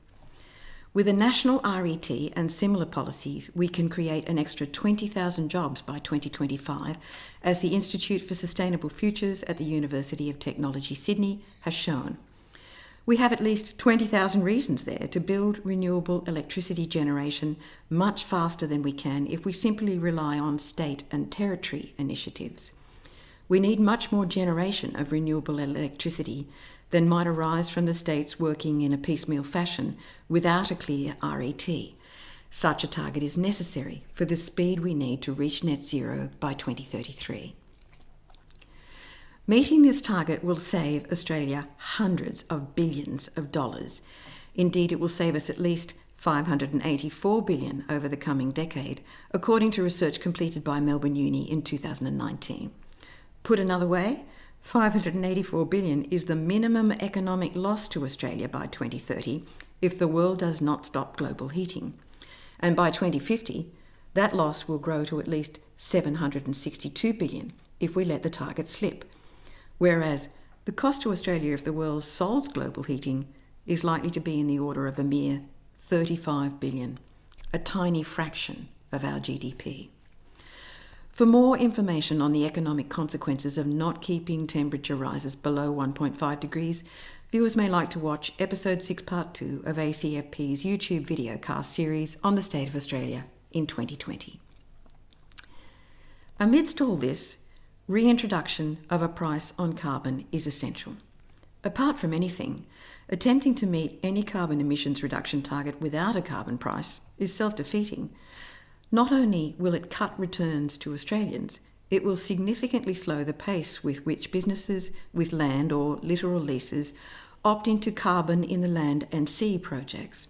With a national RET and similar policies, we can create an extra 20,000 jobs by 2025, as the Institute for Sustainable Futures at the University of Technology, Sydney has shown. We have at least 20,000 reasons there to build renewable electricity generation much faster than we can if we simply rely on state and territory initiatives. We need much more generation of renewable electricity than might arise from the states working in a piecemeal fashion without a clear RET. Such a target is necessary for the speed we need to reach net zero by 2033. Meeting this target will save Australia hundreds of billions of dollars. Indeed, it will save us at least $584 billion over the coming decade, according to research completed by Melbourne Uni in 2019. Put another way, $584 billion is the minimum economic loss to Australia by 2030 if the world does not stop global heating. And by 2050, that loss will grow to at least $762 billion if we let the target slip. Whereas the cost to Australia if the world solves global heating is likely to be in the order of a mere $35 billion, a tiny fraction of our GDP. For more information on the economic consequences of not keeping temperature rises below 1.5 degrees, viewers may like to watch Episode 6 Part 2 of ACFP's YouTube videocast series on the state of Australia in 2020. Amidst all this, reintroduction of a price on carbon is essential. Apart from anything, attempting to meet any carbon emissions reduction target without a carbon price is self-defeating. Not only will it cut returns to Australians, it will significantly slow the pace with which businesses with land or littoral leases opt into carbon in the land and sea projects.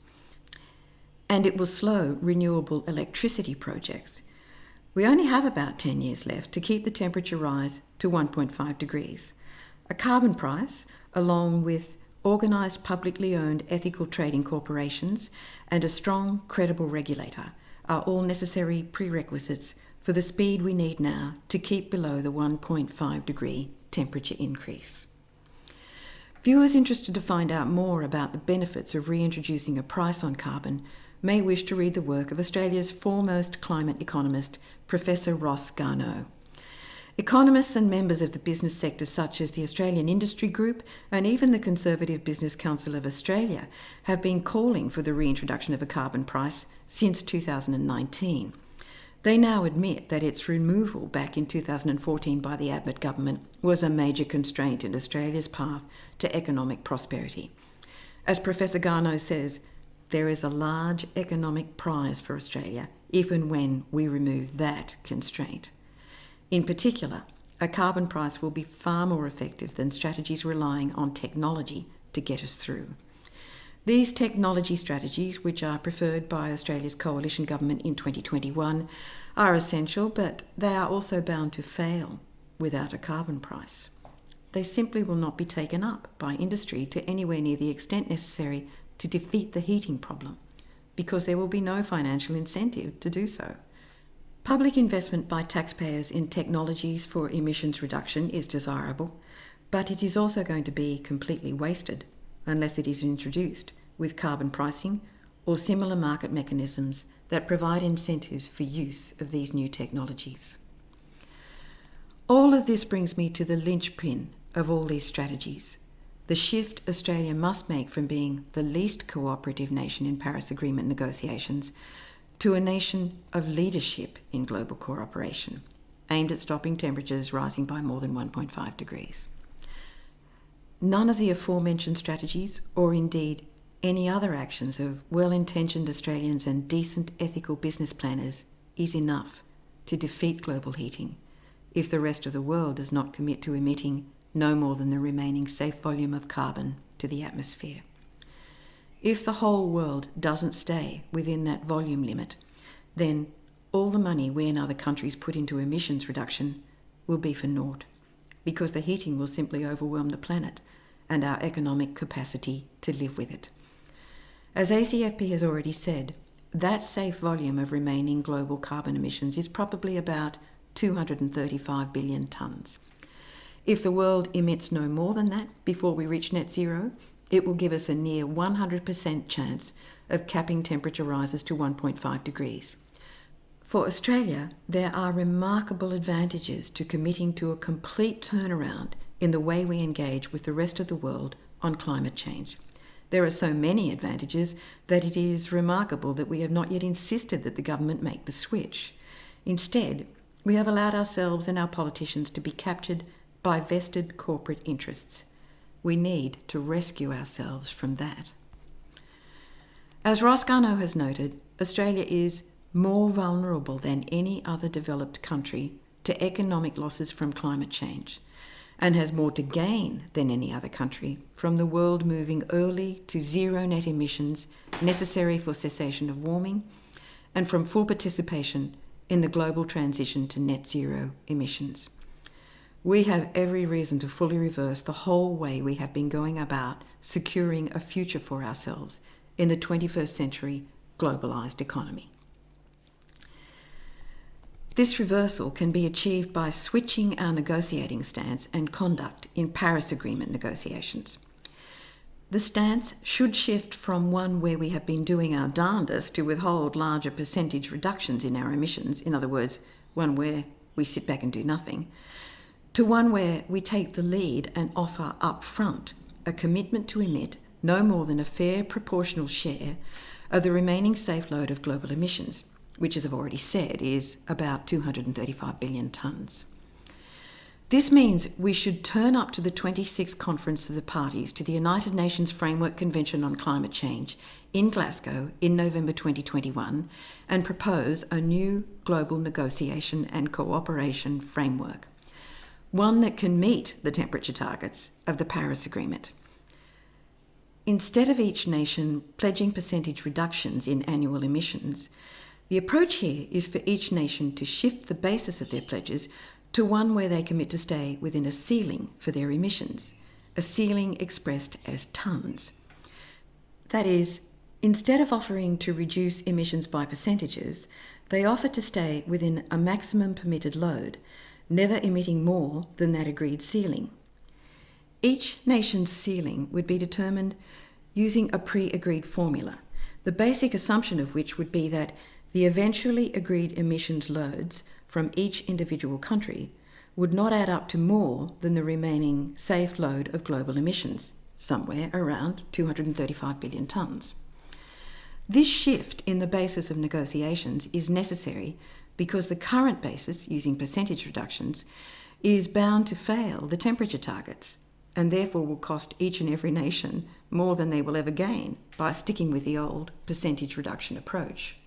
And it will slow renewable electricity projects. We only have about 10 years left to keep the temperature rise to 1.5 degrees. A carbon price, along with organised publicly owned ethical trading corporations and a strong, credible regulator, are all necessary prerequisites for the speed we need now to keep below the 1.5 degree temperature increase. Viewers interested to find out more about the benefits of reintroducing a price on carbon may wish to read the work of Australia's foremost climate economist, Professor Ross Garnaut. Economists and members of the business sector such as the Australian Industry Group and even the Conservative Business Council of Australia have been calling for the reintroduction of a carbon price since 2019. They now admit that its removal back in 2014 by the Abbott government was a major constraint in Australia's path to economic prosperity. As Professor Garnaut says, there is a large economic prize for Australia even when we remove that constraint. In particular, a carbon price will be far more effective than strategies relying on technology to get us through. These technology strategies, which are preferred by Australia's coalition government in 2021, are essential, but they are also bound to fail without a carbon price. They simply will not be taken up by industry to anywhere near the extent necessary to defeat the heating problem, because there will be no financial incentive to do so. Public investment by taxpayers in technologies for emissions reduction is desirable, but it is also going to be completely wasted unless it is introduced with carbon pricing or similar market mechanisms that provide incentives for use of these new technologies. All of this brings me to the linchpin of all these strategies, the shift Australia must make from being the least cooperative nation in Paris Agreement negotiations to a nation of leadership in global cooperation, aimed at stopping temperatures rising by more than 1.5 degrees. None of the aforementioned strategies, or indeed any other actions of well-intentioned Australians and decent ethical business planners, is enough to defeat global heating if the rest of the world does not commit to emitting no more than the remaining safe volume of carbon to the atmosphere. If the whole world doesn't stay within that volume limit, then all the money we and other countries put into emissions reduction will be for naught. because the heating will simply overwhelm the planet and our economic capacity to live with it. As ACFP has already said, that safe volume of remaining global carbon emissions is probably about 235 billion tonnes. If the world emits no more than that before we reach net zero, it will give us a near 100% chance of capping temperature rises to 1.5 degrees. For Australia, there are remarkable advantages to committing to a complete turnaround in the way we engage with the rest of the world on climate change. There are so many advantages that it is remarkable that we have not yet insisted that the government make the switch. Instead, we have allowed ourselves and our politicians to be captured by vested corporate interests. We need to rescue ourselves from that. As Ross Garnaut has noted, Australia is more vulnerable than any other developed country to economic losses from climate change, and has more to gain than any other country from the world moving early to zero net emissions necessary for cessation of warming, and from full participation in the global transition to net zero emissions. We have every reason to fully reverse the whole way we have been going about securing a future for ourselves in the 21st century globalised economy. This reversal can be achieved by switching our negotiating stance and conduct in Paris Agreement negotiations. The stance should shift from one where we have been doing our darndest to withhold larger percentage reductions in our emissions, in other words, one where we sit back and do nothing, to one where we take the lead and offer up front a commitment to emit no more than a fair proportional share of the remaining safe load of global emissions, which, as I've already said, is about 235 billion tonnes. This means we should turn up to the 26th Conference of the Parties to the United Nations Framework Convention on Climate Change in Glasgow in November 2021 and propose a new global negotiation and cooperation framework, one that can meet the temperature targets of the Paris Agreement. Instead of each nation pledging percentage reductions in annual emissions, the approach here is for each nation to shift the basis of their pledges to one where they commit to stay within a ceiling for their emissions, a ceiling expressed as tonnes. That is, instead of offering to reduce emissions by percentages, they offer to stay within a maximum permitted load, never emitting more than that agreed ceiling. Each nation's ceiling would be determined using a pre-agreed formula, the basic assumption of which would be that the eventually agreed emissions loads from each individual country would not add up to more than the remaining safe load of global emissions, somewhere around 235 billion tonnes. This shift in the basis of negotiations is necessary because the current basis, using percentage reductions, is bound to fail the temperature targets and therefore will cost each and every nation more than they will ever gain by sticking with the old percentage reduction approach.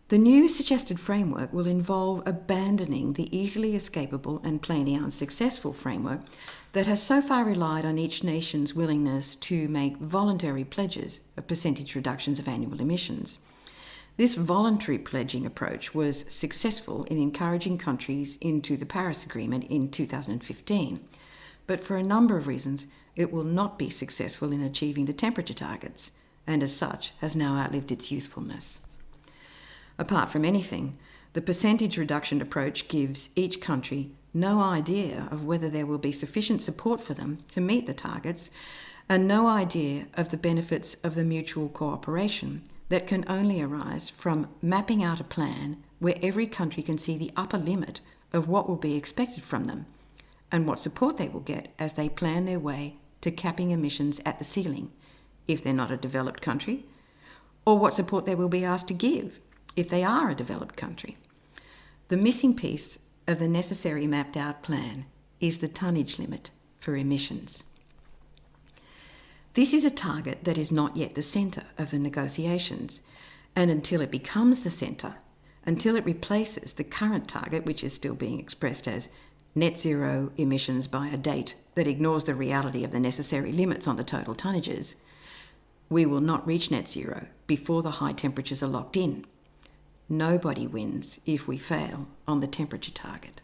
The new suggested framework will involve abandoning the easily escapable and plainly unsuccessful framework that has so far relied on each nation's willingness to make voluntary pledges of percentage reductions of annual emissions. This voluntary pledging approach was successful in encouraging countries into the Paris Agreement in 2015, but for a number of reasons it will not be successful in achieving the temperature targets, and as such has now outlived its usefulness. Apart from anything, the percentage reduction approach gives each country no idea of whether there will be sufficient support for them to meet the targets, and no idea of the benefits of the mutual cooperation that can only arise from mapping out a plan where every country can see the upper limit of what will be expected from them, and what support they will get as they plan their way to capping emissions at the ceiling, if they're not a developed country, or what support they will be asked to give if they are a developed country. The missing piece of the necessary mapped out plan is the tonnage limit for emissions. This is a target that is not yet the centre of the negotiations, and until it becomes the centre, until it replaces the current target, which is still being expressed as net zero emissions by a date that ignores the reality of the necessary limits on the total tonnages, we will not reach net zero before the high temperatures are locked in. Nobody wins if we fail on the temperature target.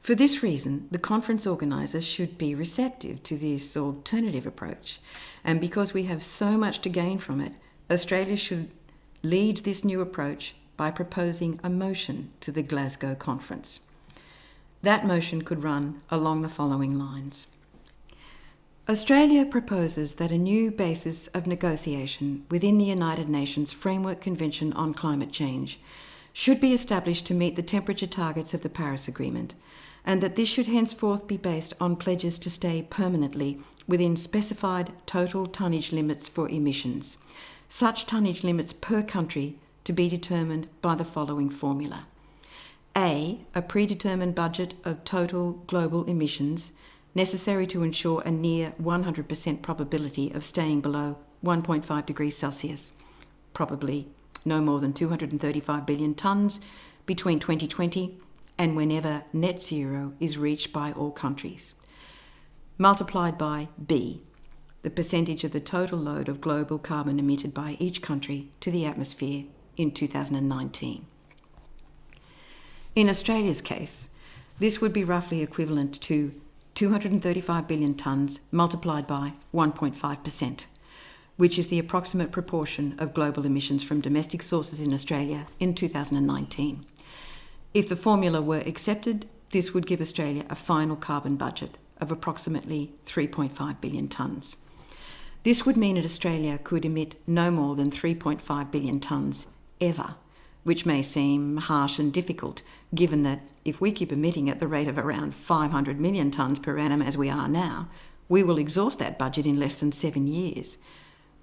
For this reason, the conference organisers should be receptive to this alternative approach, and because we have so much to gain from it, Australia should lead this new approach by proposing a motion to the Glasgow conference. That motion could run along the following lines. Australia proposes that a new basis of negotiation within the United Nations Framework Convention on Climate Change should be established to meet the temperature targets of the Paris Agreement, and that this should henceforth be based on pledges to stay permanently within specified total tonnage limits for emissions, such tonnage limits per country to be determined by the following formula. A predetermined budget of total global emissions necessary to ensure a near 100% probability of staying below 1.5 degrees Celsius, probably no more than 235 billion tonnes between 2020 and whenever net zero is reached by all countries, multiplied by B, the percentage of the total load of global carbon emitted by each country to the atmosphere in 2019. In Australia's case, this would be roughly equivalent to 235 billion tonnes multiplied by 1.5%, which is the approximate proportion of global emissions from domestic sources in Australia in 2019. If the formula were accepted, this would give Australia a final carbon budget of approximately 3.5 billion tonnes. This would mean that Australia could emit no more than 3.5 billion tonnes ever, which may seem harsh and difficult, given that if we keep emitting at the rate of around 500 million tonnes per annum as we are now, we will exhaust that budget in less than 7 years.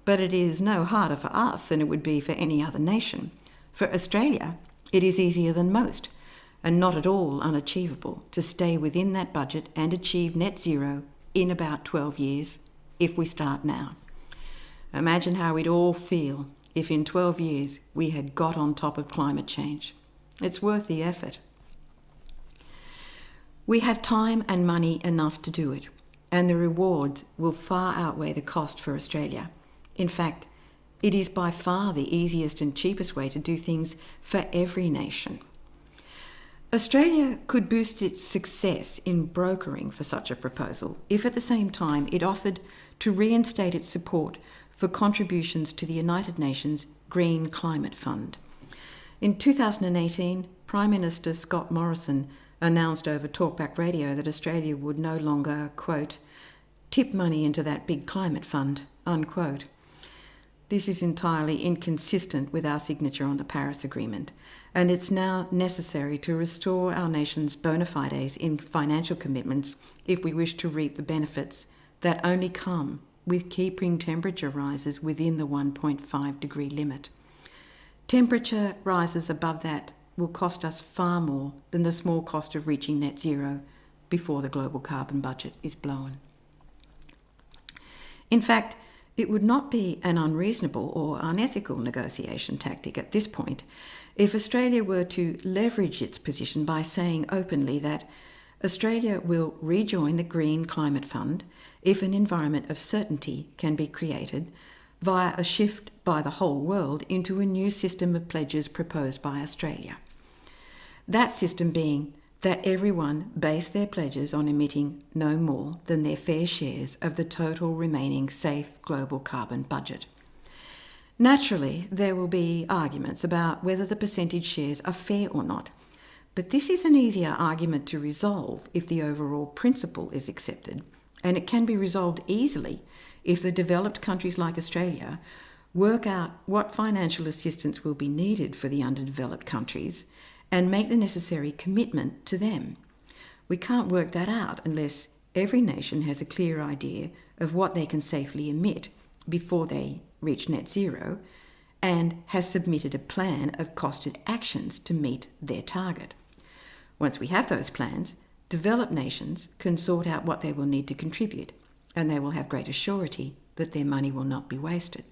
But it is no harder for us than it would be for any other nation. For Australia, it is easier than most, and not at all unachievable, to stay within that budget and achieve net zero in about 12 years, if we start now. Imagine how we'd all feel if in 12 years we had got on top of climate change. It's worth the effort. We have time and money enough to do it, and the rewards will far outweigh the cost for Australia. In fact, it is by far the easiest and cheapest way to do things for every nation. Australia could boost its success in brokering for such a proposal if at the same time it offered to reinstate its support for contributions to the United Nations Green Climate Fund. In 2018, Prime Minister Scott Morrison announced over Talkback Radio that Australia would no longer, quote, tip money into that big climate fund, unquote. This is entirely inconsistent with our signature on the Paris Agreement, and it's now necessary to restore our nation's bona fides in financial commitments if we wish to reap the benefits that only come with keeping temperature rises within the 1.5 degree limit. Temperature rises above that will cost us far more than the small cost of reaching net zero before the global carbon budget is blown. In fact, it would not be an unreasonable or unethical negotiation tactic at this point if Australia were to leverage its position by saying openly that Australia will rejoin the Green Climate Fund if an environment of certainty can be created via a shift by the whole world into a new system of pledges proposed by Australia. That system being that everyone base their pledges on emitting no more than their fair shares of the total remaining safe global carbon budget. Naturally, there will be arguments about whether the percentage shares are fair or not, but this is an easier argument to resolve if the overall principle is accepted, and it can be resolved easily if the developed countries like Australia work out what financial assistance will be needed for the underdeveloped countries and make the necessary commitment to them. We can't work that out unless every nation has a clear idea of what they can safely emit before they reach net zero and has submitted a plan of costed actions to meet their target. Once we have those plans, developed nations can sort out what they will need to contribute, and they will have greater surety that their money will not be wasted.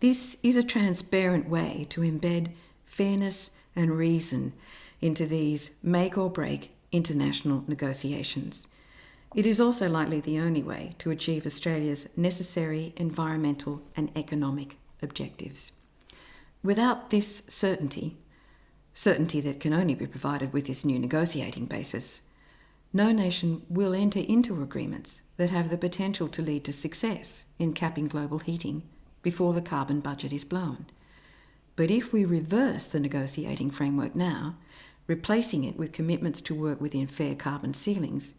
This is a transparent way to embed fairness and reason into these make or break international negotiations. It is also likely the only way to achieve Australia's necessary environmental and economic objectives. Without this certainty, certainty that can only be provided with this new negotiating basis. No nation will enter into agreements that have the potential to lead to success in capping global heating before the carbon budget is blown. But if we reverse the negotiating framework now, replacing it with commitments to work within fair carbon ceilings,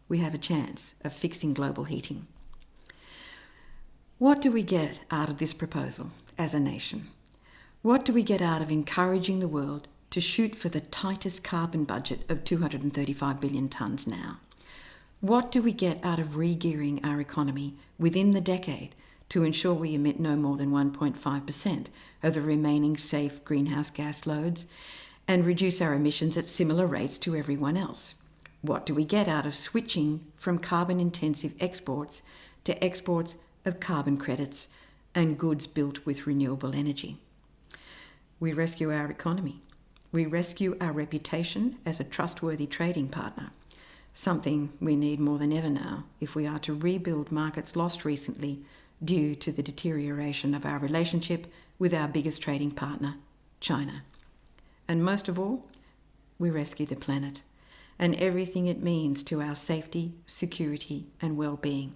we have a chance of fixing global heating. What do we get out of this proposal as a nation? What do we get out of encouraging the world to shoot for the tightest carbon budget of 235 billion tonnes now? What do we get out of re-gearing our economy within the decade to ensure we emit no more than 1.5% of the remaining safe greenhouse gas loads and reduce our emissions at similar rates to everyone else? What do we get out of switching from carbon-intensive exports to exports of carbon credits and goods built with renewable energy? We rescue our economy. We rescue our reputation as a trustworthy trading partner, something we need more than ever now if we are to rebuild markets lost recently due to the deterioration of our relationship with our biggest trading partner, China. And most of all, we rescue the planet and everything it means to our safety, security, and well-being.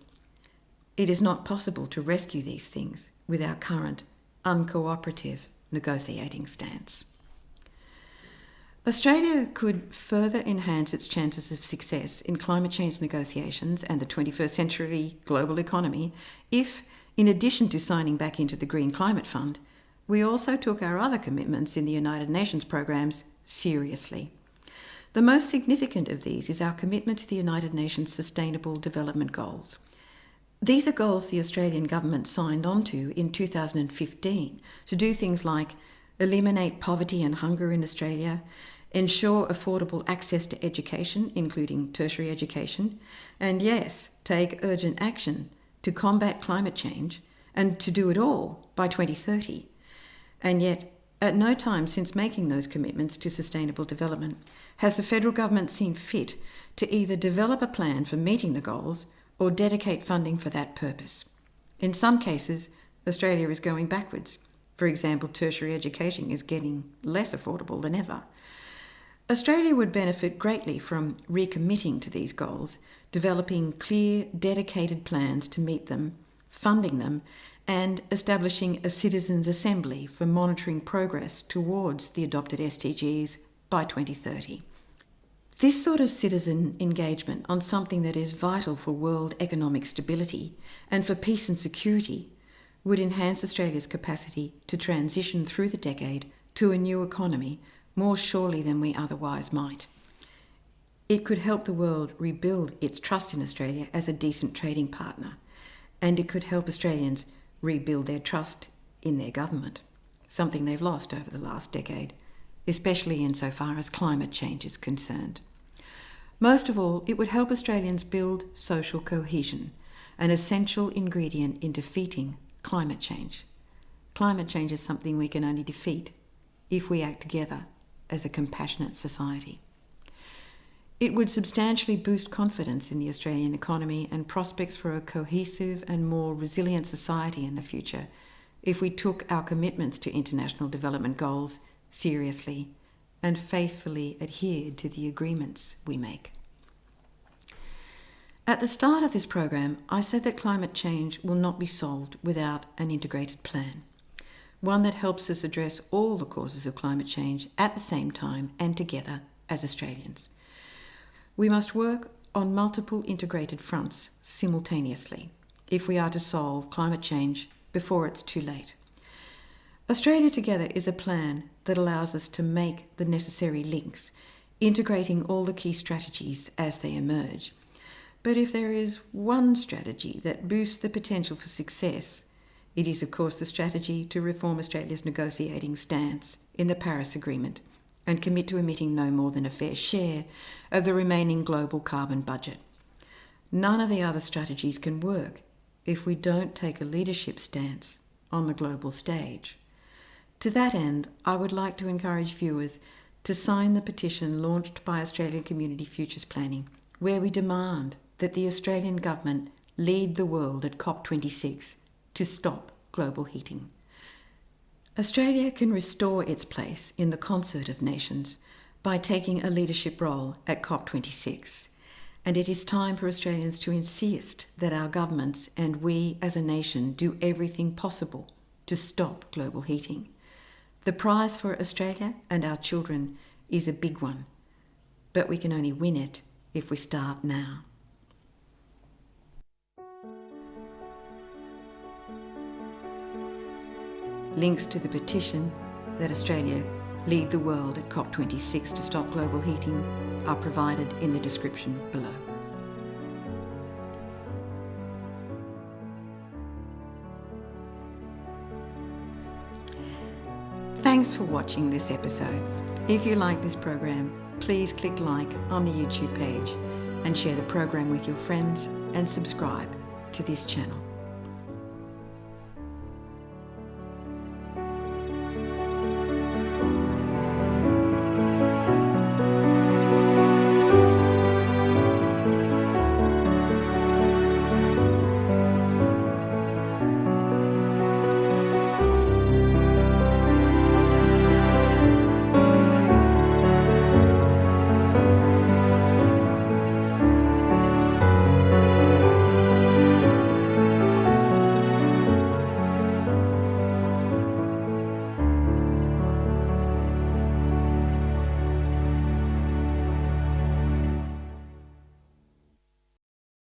It is not possible to rescue these things with our current uncooperative negotiating stance. Australia could further enhance its chances of success in climate change negotiations and the 21st century global economy if, in addition to signing back into the Green Climate Fund, we also took our other commitments in the United Nations programs seriously. The most significant of these is our commitment to the United Nations Sustainable Development Goals. These are goals the Australian government signed on to in 2015 to do things like eliminate poverty and hunger in Australia, ensure affordable access to education, including tertiary education, and yes, take urgent action to combat climate change and to do it all by 2030. And yet, at no time since making those commitments to sustainable development has the federal government seen fit to either develop a plan for meeting the goals or dedicate funding for that purpose. In some cases, Australia is going backwards. For example, tertiary education is getting less affordable than ever. Australia would benefit greatly from recommitting to these goals, developing clear, dedicated plans to meet them, funding them, and establishing a citizens' assembly for monitoring progress towards the adopted SDGs by 2030. This sort of citizen engagement on something that is vital for world economic stability and for peace and security would enhance Australia's capacity to transition through the decade to a new economy more surely than we otherwise might. It could help the world rebuild its trust in Australia as a decent trading partner, and it could help Australians rebuild their trust in their government, something they've lost over the last decade, especially insofar as climate change is concerned. Most of all, it would help Australians build social cohesion, an essential ingredient in defeating climate change. Climate change is something we can only defeat if we act together as a compassionate society. It would substantially boost confidence in the Australian economy and prospects for a cohesive and more resilient society in the future if we took our commitments to international development goals seriously and faithfully adhered to the agreements we make. At the start of this program, I said that climate change will not be solved without an integrated plan, one that helps us address all the causes of climate change at the same time and together as Australians. We must work on multiple integrated fronts simultaneously if we are to solve climate change before it's too late. Australia Together is a plan that allows us to make the necessary links, integrating all the key strategies as they emerge. But if there is one strategy that boosts the potential for success, it is of course the strategy to reform Australia's negotiating stance in the Paris Agreement and commit to emitting no more than a fair share of the remaining global carbon budget. None of the other strategies can work if we don't take a leadership stance on the global stage. To that end, I would like to encourage viewers to sign the petition launched by Australian Community Futures Planning, where we demand that the Australian government lead the world at COP26 to stop global heating. Australia can restore its place in the concert of nations by taking a leadership role at COP26. And it is time for Australians to insist that our governments and we as a nation do everything possible to stop global heating. The prize for Australia and our children is a big one, but we can only win it if we start now. Links to the petition that Australia lead the world at COP26 to stop global heating are provided in the description below. Thanks for watching this episode. If you like this program, please click like on the YouTube page and share the program with your friends and subscribe to this channel.